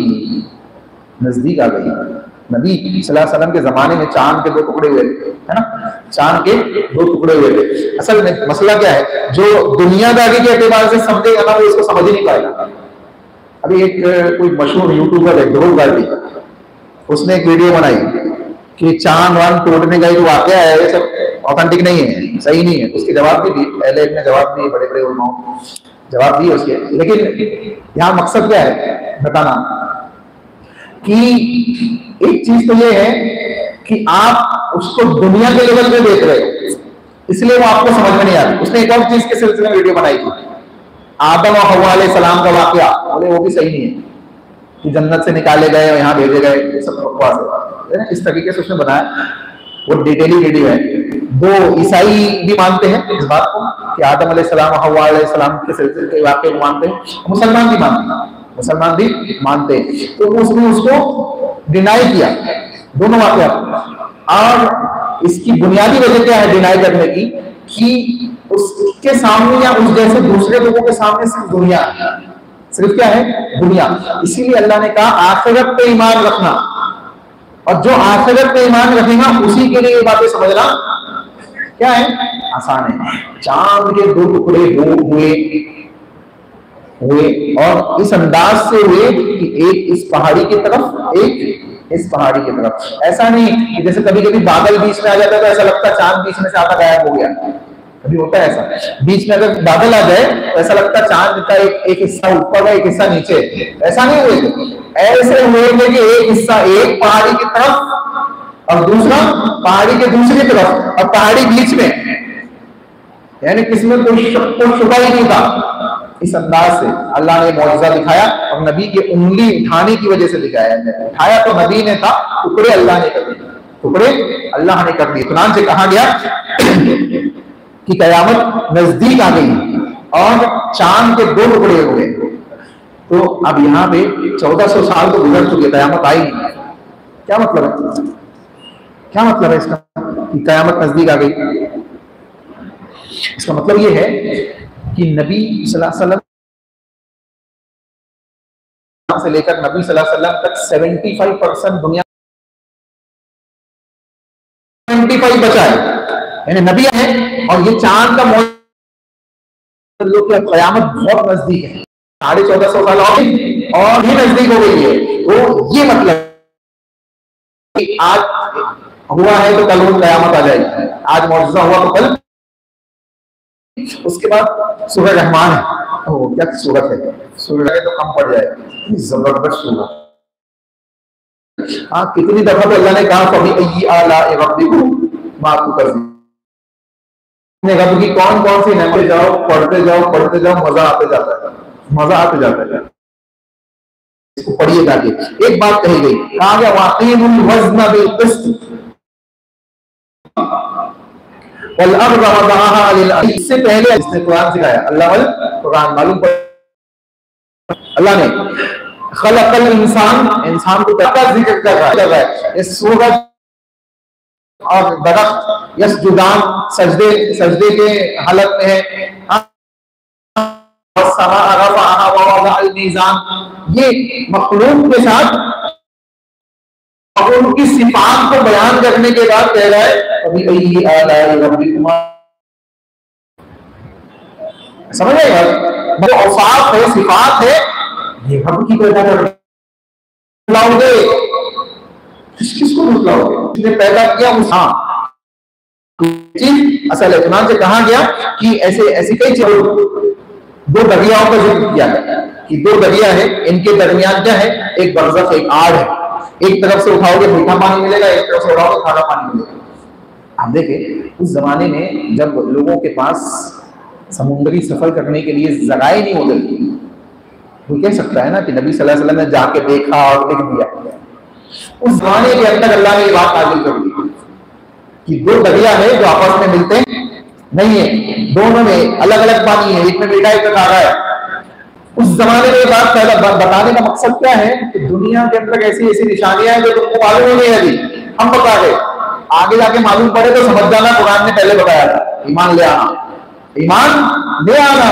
नजदीक आ गई। नबी सल्लल्लाहु अलैहि वसल्लम के जमाने में चांद के 2 टुकड़े हुए थे, है ना, चांद के 2 टुकड़े हुए थे। असल में मसला क्या है, जो दुनियादारी के एतबार से समझेगा ना वो इसको समझ ही नहीं पाएगा। अभी एक कोई मशहूर यूट्यूबर है ध्रुव गाड़ी, उसने एक वीडियो बनाई कि चांद वांद तोड़ने का जो वाकया है ये सब ऑथेंटिक नहीं है, सही नहीं है। उसके जवाब भी दी, पहले एक ने जवाब दिए, बड़े बड़े उलमाओं जवाब दिए उसके। लेकिन यहाँ मकसद क्या है बताना कि एक चीज तो ये है कि आप उसको दुनिया के लेवल पे देख रहे हो, इसलिए वो आपको समझ में नहीं आ रही। उसने एक और चीज के सिलसिले में वीडियो बनाई थी, आदम और हव्वा अलैहिस्सलाम का वाकया, बोले वो भी सही नहीं है कि जन्नत से निकाले गए और यहाँ भेजे गए, ये सब बकवास है। इस तरीके से उसने बनाया, वो डिटेली वीडियो है। 2 ईसाई भी मानते हैं इस बात को कि आदम अलैहिस्सलाम और हव्वा अलैहिस्सलाम के सिलसिले के वाकये को मानते हैं, मुसलमान भी मानते हैं, मुसलमान भी मानते हैं। तो उसने उसको डिनाई किया, दोनों वाकया। और इसकी बुनियादी वजह क्या है डिनाई करने की, कि उसके सामने या उस जैसे दूसरे लोगों के सामने सिर्फ दुनिया, सिर्फ क्या है, दुनिया। इसीलिए अल्लाह ने कहा आखिरत पे ईमान रखना, और जो आखिरत पे ईमान रखेगा उसी के लिए ये बातें समझना क्या है, आसान है। चांद के 2 टुकड़े हुए और इस अंदाज से हुए कि एक इस पहाड़ी की तरफ, एक इस पहाड़ी की तरफ। ऐसा नहीं कि जैसे कभी कभी बादल बीच में आ जाता है तो ऐसा लगता है चांद बीच में से आता गायब हो गया, कभी होता है ऐसा। बीच में अगर बादल आ जाए तो ऐसा लगता है चांद का एक हिस्सा ऊपर है, एक हिस्सा नीचे। ऐसा नहीं हुए, ऐसे हुए कि एक हिस्सा एक पहाड़ी की तरफ और दूसरा पहाड़ी के दूसरी तरफ, और पहाड़ी बीच में, यानी किसमें कोई शुबा ही नहीं था। इस अंदाज से अल्लाह ने मौजज़ा दिखाया, और नबी की उंगली उठाने की वजह से दिखाया है। उठाया तो नबी ने था, टुकड़े अल्लाह ने कर दिए, टुकड़े अल्लाह ने कर दिए। कुरान से कहा गया कि कयामत नजदीक आ गई और चांद के 2 टुकड़े हुए। तो अब यहाँ पे 1400 साल तो गुजर चुके, कयामत आई नहीं। क्या मतलब है? क्या मतलब है इसका कि कयामत नजदीक आ गई? इसका मतलब ये है कि नबी सल्लल्लाहु अलैहि वसल्लम से लेकर नबी सल्लल्लाहु अलैहि वसल्लम तक 75% दुनिया 75 बचा है, यानी नबी है और ये चांद का मौजूद लोग की कयामत बहुत नजदीक है, 1450 साल और भी नजदीक हो गई है। तो ये मतलब कि आज हुआ है तो कल वो कयामत आ जाएगी, आज मौजूदा हुआ तो कल। उसके बाद सूरह रहमान है, ओ क्या सूरत है, सूरह तो कम पड़ जाए, जबरदस्त सूरत। हाँ, कितनी दफा तो अल्लाह ने कहा कभी आला रब्बिकुम मा तुकज़्ज़िबून, रब की कौन कौन सी नेमतें जाओ पढ़ते जाओ, मजा आते जाता है, मजा आते जाता है। इसको पढ़िए जाके। एक बात कही गई, कहा गया वाक़ीमुल वज़्न बिल क़िस्त वल अर्ज़ वज़अहा लिल अर्ज़। इससे पहले इसने कुरान सिखाया, अल्लाह वल कुरान मालूम पड़ा, अल्लाह ने खलक़ल इंसान को क्या जिक्र कर रहा है, इस सूरज और दरख्त यसजुदान सजदे के हालत में है। ये मखलूक के साथ और उनकी सिफात को बयान करने के बाद कह रहा है कभी समझ आएगा, वो औसाफ है, सिफात है, ये रब की पैदा कर बुलाओगे, किसको बुलाओगे? जिसने पैदा किया उस, हाँ चीज असल है। कुरान से कहा गया कि ऐसी कई चीजों, 2 दरियाओं का जिक्र किया गया कि 2 दरिया है, इनके दरमियान क्या है, एक बरज़ख, एक आड़ है। एक तरफ से उठाओगे मीठा पानी मिलेगा, एक तरफ से उठाओगे खारा पानी मिलेगा। आप देखें उस जमाने में जब लोगों के पास समुद्री सफर करने के लिए जगह नहीं होती थी, वो कह सकता है ना कि नबी सल्लल्लाहु अलैहि वसल्लम ने जाके देखा और लिख दिया। उस जमाने के अंदर अल्लाह ने ये बात नाज़िल कर दी कि 2 दरिया है जो आपस में मिलते नहीं है, दोनों में अलग अलग पानी है, एक में मीठा एक में खारा है। उस जमाने में बात पहला बताने का मकसद क्या है कि दुनिया के अंदर ऐसी ऐसी निशानियां हैं जो तुमको मालूम नहीं है, अभी हम बता रहे, आगे जाके मालूम पड़े तो समझ जाना, कुरान ने पहले बताया था। ईमान ले आना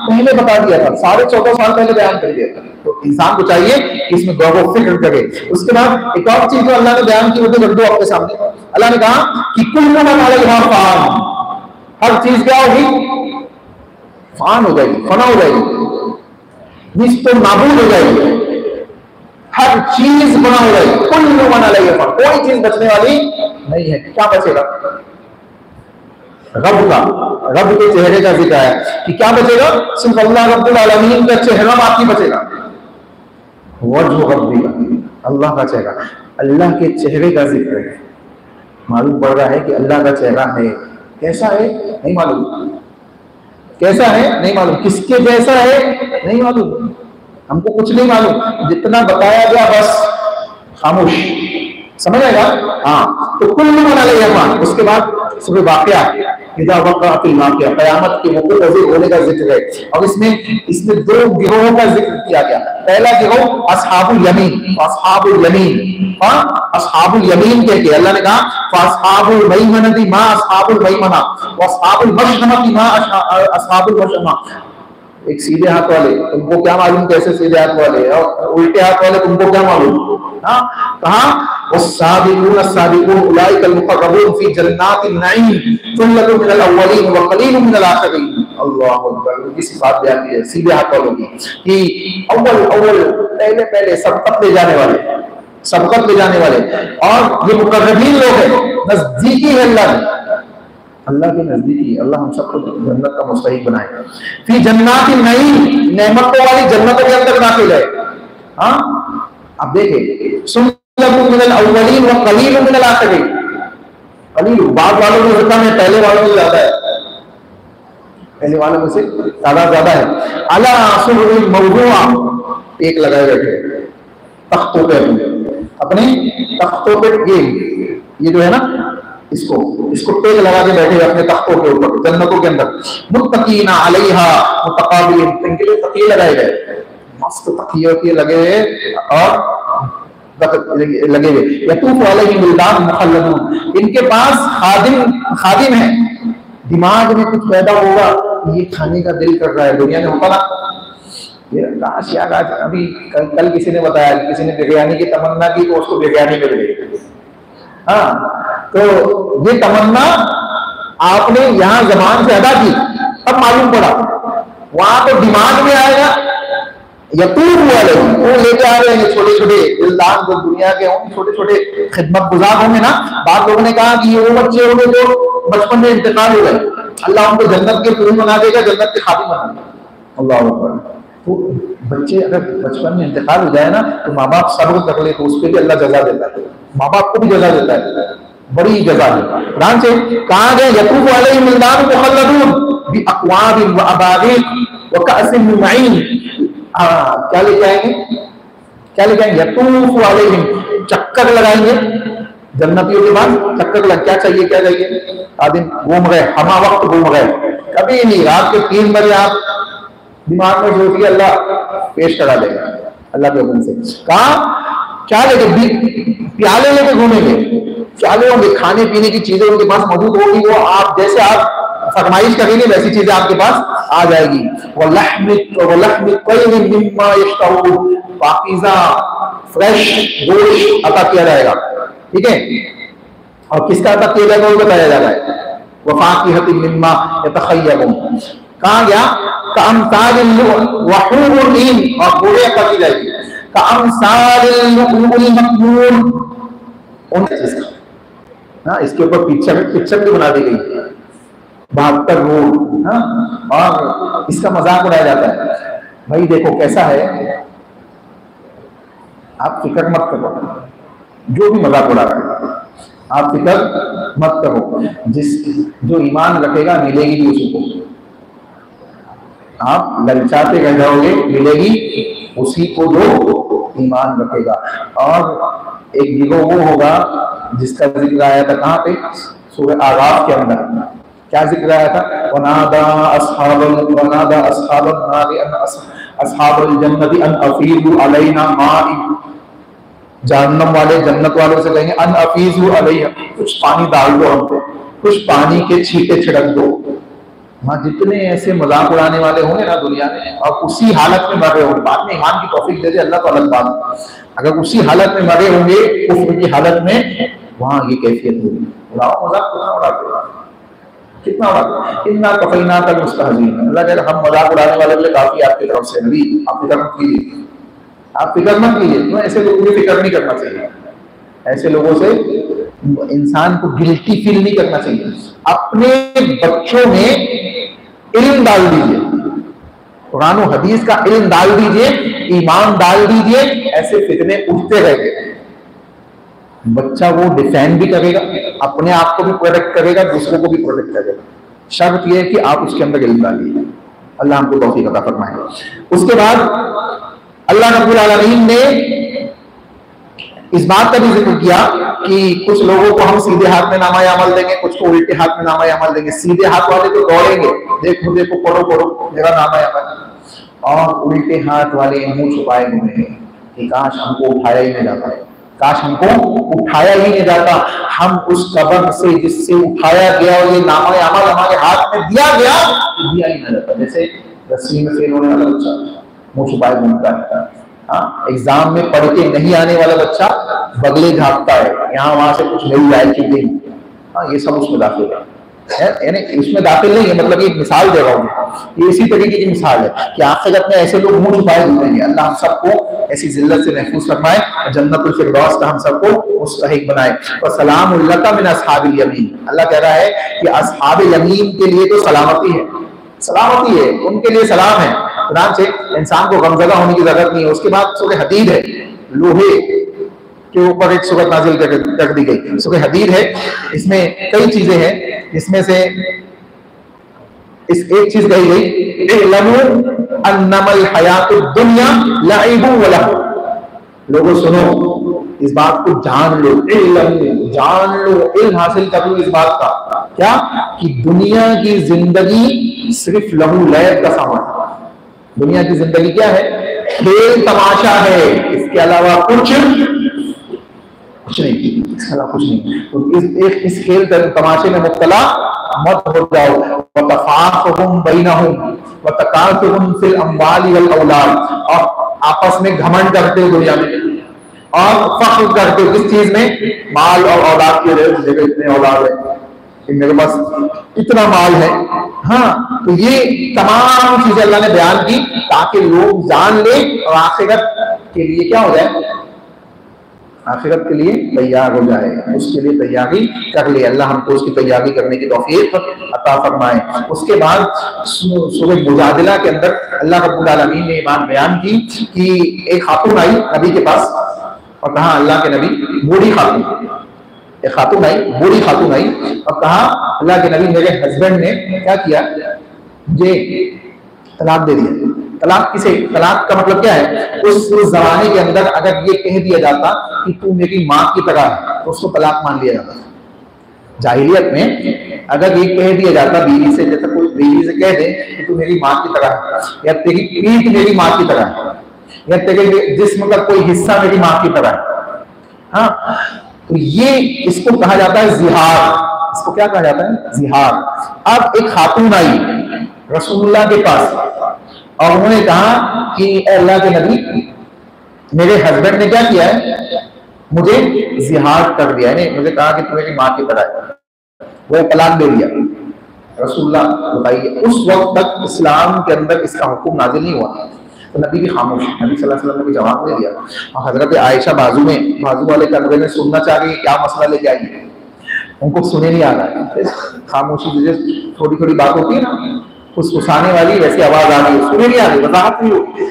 पहले बता दिया था, 14.5 साल पहले बयान कर दिया था। तो इंसान को चाहिए कि इसमें गौर व फिक्र करे। उसके बाद एक और चीज जो अल्लाह ने बयान की, वो तो रख दो आपके सामने। अल्लाह ने कहा कि कुल्लु मन अलैहा फान, हर चीज क्या होगी, फान हो जाएगी, फना हो जाएगी, निस्तो नाबूद हो जाएगी, हर चीज बना हो जाएगी। कुल्लु मन अलैहा फान, कोई चीज बचने वाली नहीं है। क्या बचेगा? रब के चेहरे का जिक्र है कि क्या बचेगा, सिर्फ अल्लाह रब्बुल आलमीन का चेहरा बाकी बचेगा। वजह रब्बी का, अल्लाह का चेहरा, अल्लाह के चेहरे का जिक्र है। मालूम पड़ रहा है कि अल्लाह का चेहरा है। कैसा है नहीं मालूम, कैसा है नहीं मालूम, किसके जैसा है नहीं मालूम, हमको कुछ नहीं मालूम, जितना बताया गया बस खामोश, समझ आएगा। हाँ, तो कुल्लु मन अलैहा फान। उसके बाद सुबह वाक़या, इज़ा वक़अतिल वाक़िया, क़यामत के मौके पर होने का जिक्र है। और इसमें 2 गिरोहों का जिक्र किया गया। पहला गिरोह अस्हाबुल यमीन, अस्हाबुल यमीन, हाँ अस्हाबुल यमीन कह के अल्लाह ने कहा फअस्हाबुल मैमनति मा अस्हाबुल मैमना व अस्हाबुल मशअमति मा अस्हाबुल मशअमा। एक सीधे हाथ वाले, तुमको क्या मालूम कैसे सीधे हाथ वाले, और उल्टे हाथ वाले तुमको क्या मालूम। हाँ, कहा वस्साबिकून अस्साबिकून उलाइकल मुक़र्रबून फी जन्नातिन नईम सुल्लतुम मिनल अव्वलीन व क़लीलुम मिनल आखिरीन। अल्लाहु अकबर। इस बात बयान की है सीधे हाथ वालों की कि अव्वल पहले सबकत ले जाने वाले, सबकत ले जाने वाले, और ये मुक़र्रबीन लोग हैं, नजदीकी है अल्लाह के नजदीकी। अल्लाह हम सबको जन्नत का मुस्तहिक बनाए। फी जन्नातिन नईम, नेमतों वाली जन्नतों के अंदर दाखिल है। हाँ, अब देखें, सुल्लतुम मिनल अव्वलीन व क़लीलुम मिनल आखिरीन। कलील बाद वालों में होता है, पहले वालों में ज्यादा है, पहले वालों में से ज्यादा है। अला सुरुरिन मौज़ूआ, एक लगाए बैठे तख्तों पे, अपने तख्तों पे ये जो है ना, इसको टेक लगा के बैठे अपने तख्तों के ऊपर जन्नतों के अंदर। मुत्तकीना अलैहा मुतकाबिलीन, इनके लिए तकिए लगाए गए, मस्त तकिए लगे और लगे हुए। यतूफु अलैहिम विल्दान मुखल्लदून, इनके पास खादिम है। दिमाग में कुछ पैदा होगा, ये खाने का दिल कर रहा है, दुनिया में होता ना, ये काश यार आज अभी कल किसी ने बताया, किसी ने बिरयानी की तमन्ना की तो उसको बिरयानी मिल गई। हाँ, तो ये तमन्ना आपने यहाँ जबान से अदा की, अब मालूम पड़ा, वहां तो दिमाग में आएगा। यतूब वाले वो लेके आ रहे हैं छोटे छोटे दिलदार, जो दुनिया के होंगे छोटे छोटे खिदमत गुजार होंगे ना। बाद लोगों ने कहा कि ये वो बच्चे होंगे जो बचपन में इंतकाल हो गए, अल्लाह उनको जन्नत के फूल बना देगा, जन्नत के खादिम बना देगा। अल्लाह अकबर। तो बच्चे अगर बचपन में इंतकाल हो जाए ना, तो माँ बाप सब्र कर ले, तो उस पर भी अल्लाह जजा देता है, माँ बाप को भी जजा देता है, बड़ी जजा है। कुरान से कहा गया यतूब अलैहिम विल्दान मुखल्लदून बि अक्वाबिन व अबारिक व कअसिन मिन मईन। क्या लेके आएंगे, क्या लेके आएंगे? यतूब अलैहिम, चक्कर लगाएंगे जन्नतियों के बाद, चक्कर लग, क्या चाहिए क्या चाहिए, आदिम घूम गए, हमा वक्त घूम गए, कभी नहीं। रात के 3 बजे आप दिमाग में जो भी अल्लाह पेश करा देगा अल्लाह के हुक्म से। कहा क्या लेके, प्याले लेके घूमेंगे, प्याले होंगे, खाने पीने की चीजें उनके पास मौजूद होगी, वो आप जैसे आप फरमाइश करेंगे वैसी चीजें आपके पास आ जाएगी। पाकीज़ा फ्रेश गोश्त अता किया जाएगा, ठीक है। और किसका अता किया जाएगा वो बताया जा रहा है। वफाकिहतिन मिम्मा यतखय्यबून, कहा गया कामसालिल वहूरुल ईन, और गोले अता की जाएगी कामसालिल लुअलुल मकनून, उन चीज का। हाँ, इसके ऊपर पिक्चर भी बना दी गई, 72 रोड। हाँ, और इसका मजाक उड़ाया जाता है, भाई देखो कैसा है, आप फिक्र मत करो, जो भी मजाक उड़ा रहा है आप फिक्र मत करो, जो ईमान रखेगा मिलेगी भी उसी को। आप ललचाते रह जाओगे, मिलेगी उसी को जो ईमान रखेगा। और एक गिरोह वो होगा जिसका जिक्र आया था कहाँ पे, सूरह आराफ के अंदर। क्या जिक्र आया था? वनादा अस्हाबुल जन्नति अन अफीजु अलैना माई, जहन्नम वाले जन्नत वालों से कहेंगे अन अफीजु अलैना, कुछ पानी डाल दो हम पे, कुछ पानी के छींटे छिड़क दो। वहां जितने ऐसे मजाक उड़ाने वाले होंगे ना दुनिया में, और उसी हालत में मरे होंगे, बाद में ईमान की तौफीक दे दे अल्लाह तो अलग बात, अगर उसी हालत में मरे होंगे कुफ्र की हालत में, वहां ये कैफियत होगी। उड़ाओ मजाक, कितना उड़ाते, इन्ना कफैना कल मुस्तहजीन। अल्लाह कह रहा हम मजाक उड़ाने वाले के लिए काफी आपकी तरफ से, नबी आप फिक्र मत कीजिए, आप फिक्र मत कीजिए। तो ऐसे लोगों की फिक्र नहीं करना चाहिए, ऐसे लोगों से इंसान को गिल्टी फील नहीं करना चाहिए। अपने बच्चों में इल्म डाल दीजिए, कुरान और हदीस का इल्म डाल दीजिए, ईमान डाल दीजिए, ऐसे फितने उठते रहेंगे। बच्चा वो डिफेंड भी करेगा, अपने आप को भी प्रोटेक्ट करेगा, दूसरों को भी प्रोटेक्ट करेगा। शर्त यह है कि आप उसके अंदर इल्म डालिए। अल्लाह हमको तौफीक अता फरमाए। उसके बाद अल्लाह रब्बुल आलमीन ने इस बात का भी जिक्र किया कि कुछ लोगों को हम सीधे हाथ में नामा अमल देंगे, कुछ को उल्टे हाथ में नामा अमल देंगे। सीधे हाथ वाले तो दौड़ेंगे, देखो देखो पढ़ो पढ़ो मेरा नामा अमल, और उल्टे हाथ वाले मुंह छुपाए हुए हैं कि काश हमको उठाया ही नहीं जाता, काश हमको उठाया ही नहीं जाता, हम उस कब्र से जिससे उठाया गया और ये नामा अमल हमारे हाथ में दिया गया, दिया ही नहीं जाता। जैसे रस्सी में फेल होने वाला बच्चा मुंह छुपाए घूमता है, हाँ, एग्जाम में पढ़ के नहीं आने वाला बच्चा बगले झाँकता है, यहाँ वहां से कुछ मिल जाए चीजें, हाँ, ये सब उसमें दाखिल है। यानी इसमें दाखिल नहीं है, मतलब ये मिसाल दे रहा हूँ, ये इसी तरीके की मिसाल है कि आखिरत में ऐसे लोग मुंह छुपाए घूमेंगे। अल्लाह हम सबको ऐसी जिल्लत से महफूज फरमाए, जन्नतुल फिरदौस का हम सबको मुस्तहिक बनाए। और सलामुल लका मिन अस्हाबिल यमीन, अल्लाह कह रहा है कि अस्हाब यमीन के लिए तो सलामती है, सलामती है, उनके लिए सलाम है। कुरान से इंसान को गमज़दा होने की जरूरत नहीं है। उसके बाद सूरह हदीद है, लोहे के ऊपर एक सूरत नाजिल कर दी गई, सूरह हदीद है, इसमें कई चीजें हैं, इसमें से इस एक चीज कही गई, इल्मू अन्नमल हयातुद दुनिया लइबु व लहव, लोगों सुनो इस बात को जान लो, जान लो, इल्म हासिल कर लो इस बात का, क्या कि दुनिया की जिंदगी सिर्फ लहू लैब का सामान। दुनिया की जिंदगी क्या है? खेल तमाशा है, इसके अलावा कुछ नहीं, इसके अलावा कुछ नहीं। तो इस खेल तमाशे में मुब्तला मत हो जाओ। वतफाखुहुम बैनहुम वतकासुरुम फिल अम्वाली वल औलाद, और आपस में घमंड करते हो दुनिया में और फख्र करते हो किस चीज में? माल और औलाद के। मेरे इतने औलाद है, मेरे पास इतना माल है। हाँ, तो ये तमाम चीजें अल्लाह ने बयान की ताकि लोग जान ले और आखिरत के लिए क्या हो जाए? आखिरत के लिए तैयार हो जाए, उसके लिए तैयारी कर ले। अल्लाह हमको उसकी तैयारी करने की तौफीक अता फरमाए। उसके बाद सूरह मुजादिला के अंदर अल्लाह रब्बुल आलमीन ने ये बात बयान की कि एक खातून आई नबी के पास और कहा, अल्लाह के नबी, बूढ़ी खातून, एक खातून आई, बूढ़ी खातून आई और कहा, अल्लाह के नबी, मेरे हस्बैंड ने क्या किया? मुझे तलाक दे दिया। तलाक किसे? तलाक का मतलब क्या है? उस जमाने के अंदर अगर ये कह दिया जाता कि तू मेरी माँ की तरह है तो उसको तलाक मान लिया जाता। जाहिलियत में अगर ये कह दिया जाता बीवी से, जैसे कोई बीवी से कह दे कि तू मेरी माँ की तरह है, या तेरी पीठ मेरी माँ की तरह है, या तेरे जिस्म का कोई हिस्सा मेरी माँ की तरह है, हाँ, तो ये इसको कहा जाता है जिहार। इसको क्या कहा जाता है? जिहार। अब एक खातून आई रसूलुल्लाह के पास और उन्होंने कहा कि अल्लाह के नबी, मेरे हस्बैंड ने क्या किया है? मुझे जिहार कर दिया है, मुझे कहा कि तू मेरी माँ की तरह है, वो तलाक दे दिया। रसूलुल्लाह बताइए, उस वक्त तक इस्लाम के अंदर इसका हुक्म नाजिल नहीं हुआ, तो नबी भी खामोश। नबी सल्लल्लाहु अलैहि वसल्लम ने जवाब नहीं दिया। और हजरत आयशा बाजू वाले कमरे में सुनना चाह रही है, क्या मसला लेके आई है, उनको सुने नहीं आ रहा है। खामोशी, थोड़ी थोड़ी बात होती है ना फुसफुसाने वाली, वैसी आवाज आ रही है, सुने नहीं आ रही, वजाहत नहीं होती।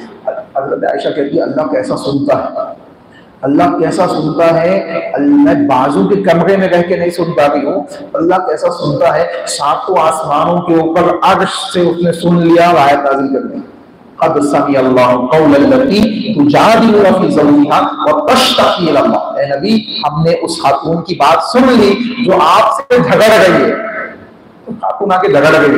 हजरत आयशा कहती है, अल्लाह कैसा सुनता है, अल्लाह कैसा सुनता है। मैं बाजू के कमरे में रह के नहीं सुन पा रही हूँ, अल्लाह कैसा सुनता है। सातों आसमानों के ऊपर अर्श से उसने सुन लिया और आयत नाज़िल कर दी। क़द समी अल्लाहु क़ौलन लती तुजादिलुका फी ज़ौजिहा व तश्तकी इलल्लाह। ए नबी, हमने उस खातून की बात सुन ली जो आपसे झगड़ रही है। तो खातून आके झगड़ रही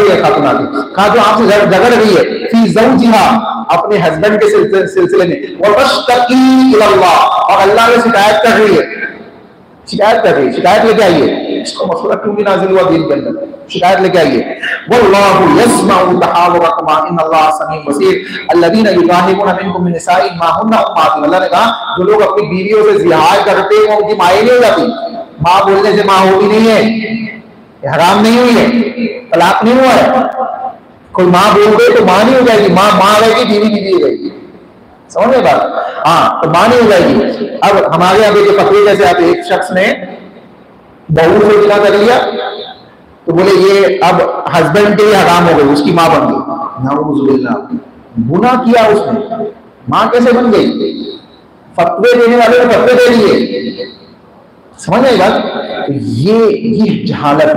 है खातून आके, कहा जो आपसे झगड़ रही है, फी ज़ौजिहा, अपने हस्बैंड के सिलसिले में, व तश्तकी इलल्लाह, और अल्लाह में शिकायत कर रही है। शिकायत लेके आइए। इसको मसला क्यों भी नाजिल हुआ दीन के अंदर? शिकायत लेके आइए। वल्लाहु यस्माउ तहावुरकुमा इन्नल्लाहा समीउन बसीर अल्लज़ीना युज़ाहिबूना मिनकुम मिन निसाइहिम मा हुन्ना उम्मातुहुम। अल्लाह ने कहा, जो लोग अपनी बीवियों से जिहार करते हैं वो उनकी माएँ नहीं हो जाती। माँ बोलने से माँ होती नहीं है, ये हराम नहीं हुई है, तलाक नहीं हुआ है। कोई माँ बोल दे तो माँ नहीं हो जाएगी, माँ रहेगी, बीवी रहेगी। समझ में बात? हाँ, तो माँ नहीं हो जाएगी। अब हमारे यहाँ देखिए फकरी जैसे आप, एक शख्स ने बहू से जिना कर लिया तो बोले ये अब हस्बैंड के लिए हराम हो गई, उसकी माँ बन गई। नाउज़ुबिल्लाह, गुनाह किया उसने, माँ कैसे बन गई? फतवे देने वाले ने फतवे दे दिए। समझ आई बात? तो ये जहालत है,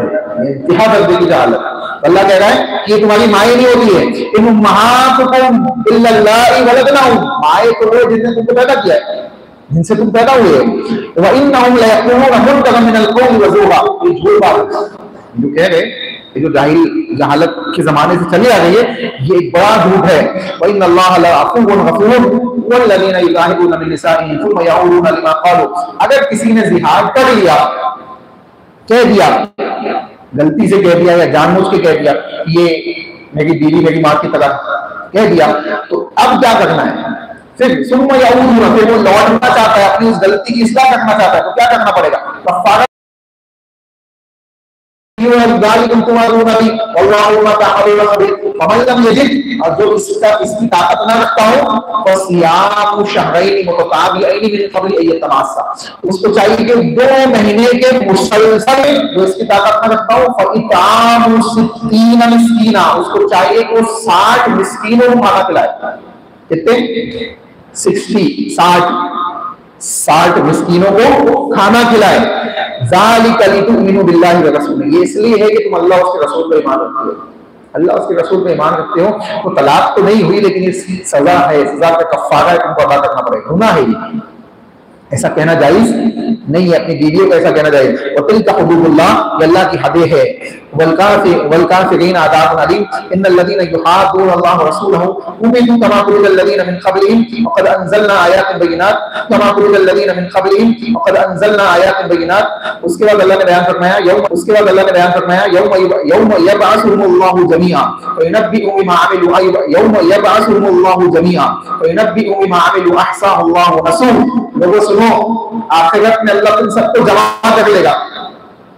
इंतहा दर्जे की जहालत। अल्लाह कह रहा है कि तुम्हारी माएँ नहीं होती है, इन उम्महातुकुम इल्लल्लाहि वलदनाहुम, माएँ तो वो जिसने तुमको पैदा किया है, जिनसे तुम पैदा हुए हो। व इन्नहुम लयक़ूलूना मुनकरम मिनल क़ौलि व ज़ूरा, ये झूठ बात जो कह रहे, ये जो जहालत के जमाने से चली आ रही है, ये एक बड़ा झूठ है। व इन्नल्लाहा लअफ़ूव्वुन गफ़ूर वल्लज़ीना युज़ाहिबूना मिन निसाइहिम थुम्मा यऊदूना लिमा क़ालू। अगर किसी ने जिहार कर लिया, कह दिया, गलती से कह दिया या जानबूझ के कह दिया, ये मेरी बीवी मेरी माँ की तरह कह दिया, तो अब क्या करना है? फिर सुम्मा यऊदूना, फिर वो लौटना चाहता है, अपनी उस गलती की इस्लाह करना चाहता है, तो क्या करना पड़ेगा? कफ़ारा और जो इसकी ताकत न रखता हो, उसको चाहिए कि 2 महीने के मुसलसल, जो इसकी ताकत न रखता हो, उसको चाहिए कि वो 60 मिस्कीनों को खाना खिलाए। कितने? 60 मिस्कीनों को खाना खिलाए। ज़ालिका लितुमिनु बिल्लाहि व रसूलिही, ये इसलिए है कि तुम अल्लाह उसके रसूल पे ईमान रखते हो। अल्लाह उसके रसूल पे ईमान रखते हो तो तलाक तो नहीं हुई, लेकिन ये सजा है, सजा का कफ़ारा तुमको अदा करना पड़ेगा, गुनाह है। ऐसा कहना जायज नहीं है, अपनी बीवियों को ऐसा कहना जायज। वतिल का हुदूदुल्लाह, ये अल्लाह की हदें है। वल काफिरीन अज़ाबुन अलीम, इन्नल लज़ीना युहाद्दून अल्लाह व रसूलहु उमिरु कमा कुरिल लज़ीना मिन क़ब्लिहिम वक़द अंज़लना आयातिन बय्यिनात कमा कुरिल लज़ीना मिन क़ब्लिहिम वक़द अंज़लना आयातिन बय्यिनात। उसके बाद अल्लाह ने बयान फरमाया यौम यबअसुहुमुल्लाहु जमीआ व युनब्बिउहुम बिमा अमिलू यौम यबअसुहुमुल्लाहु जमीआ व युनब्बिउहुम बिमा अमिलू अहसाहुल्लाहु व नसूह। लोगों सुनो, आखिरत में अल्लाह तुम सबको जमा कर लेगा,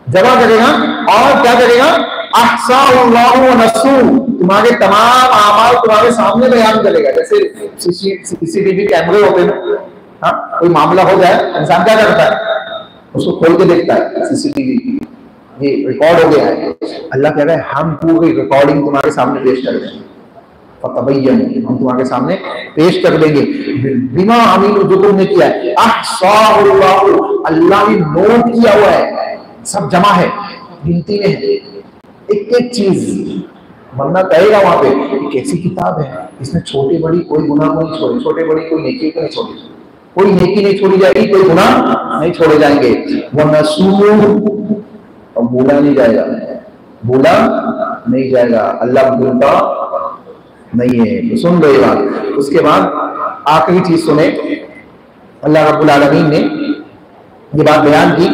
जमा करेगा और क्या करेगा? अहसाहुल्लाहु व नसूह, तुम्हारे तमाम आमाल तुम्हारे सामने बयान करेगा। जैसे सीसीटीवी कैमरे होते हैं, हाँ, कोई मामला हो जाए इंसान क्या करता है? उसको खोल के देखता है, सीसीटीवी ये रिकॉर्ड हो गया है। अल्लाह कह रहा है हम पूरी रिकॉर्डिंग तुम्हारे सामने पेश कर देंगे, हम तुम्हारे सामने पेश कर देंगे। बिमा अमीन, जो तुमने किया है, अहसाहुल्लाहु, अल्लाह ने नोट किया हुआ है, सब जमा है, गिनती में है एक एक चीज। बंदा कहेगा वहां पे कैसी किताब है, इसमें छोटी बड़ी कोई गुनाह नहीं छोड़े, छोटे बड़ी कोई नेकी नहीं छोड़ी, कोई नेकी नहीं छोड़ी जाएगी, कोई गुनाह नहीं छोड़े जाएंगे। वह नसूह, और भूला नहीं जाएगा, भूला नहीं जाएगा, अल्लाह भूलता नहीं है। तो सुन लो ये बात। उसके बाद आखिरी चीज सुने, अल्लाह रब्बुल आलमीन ने ये बात बयान की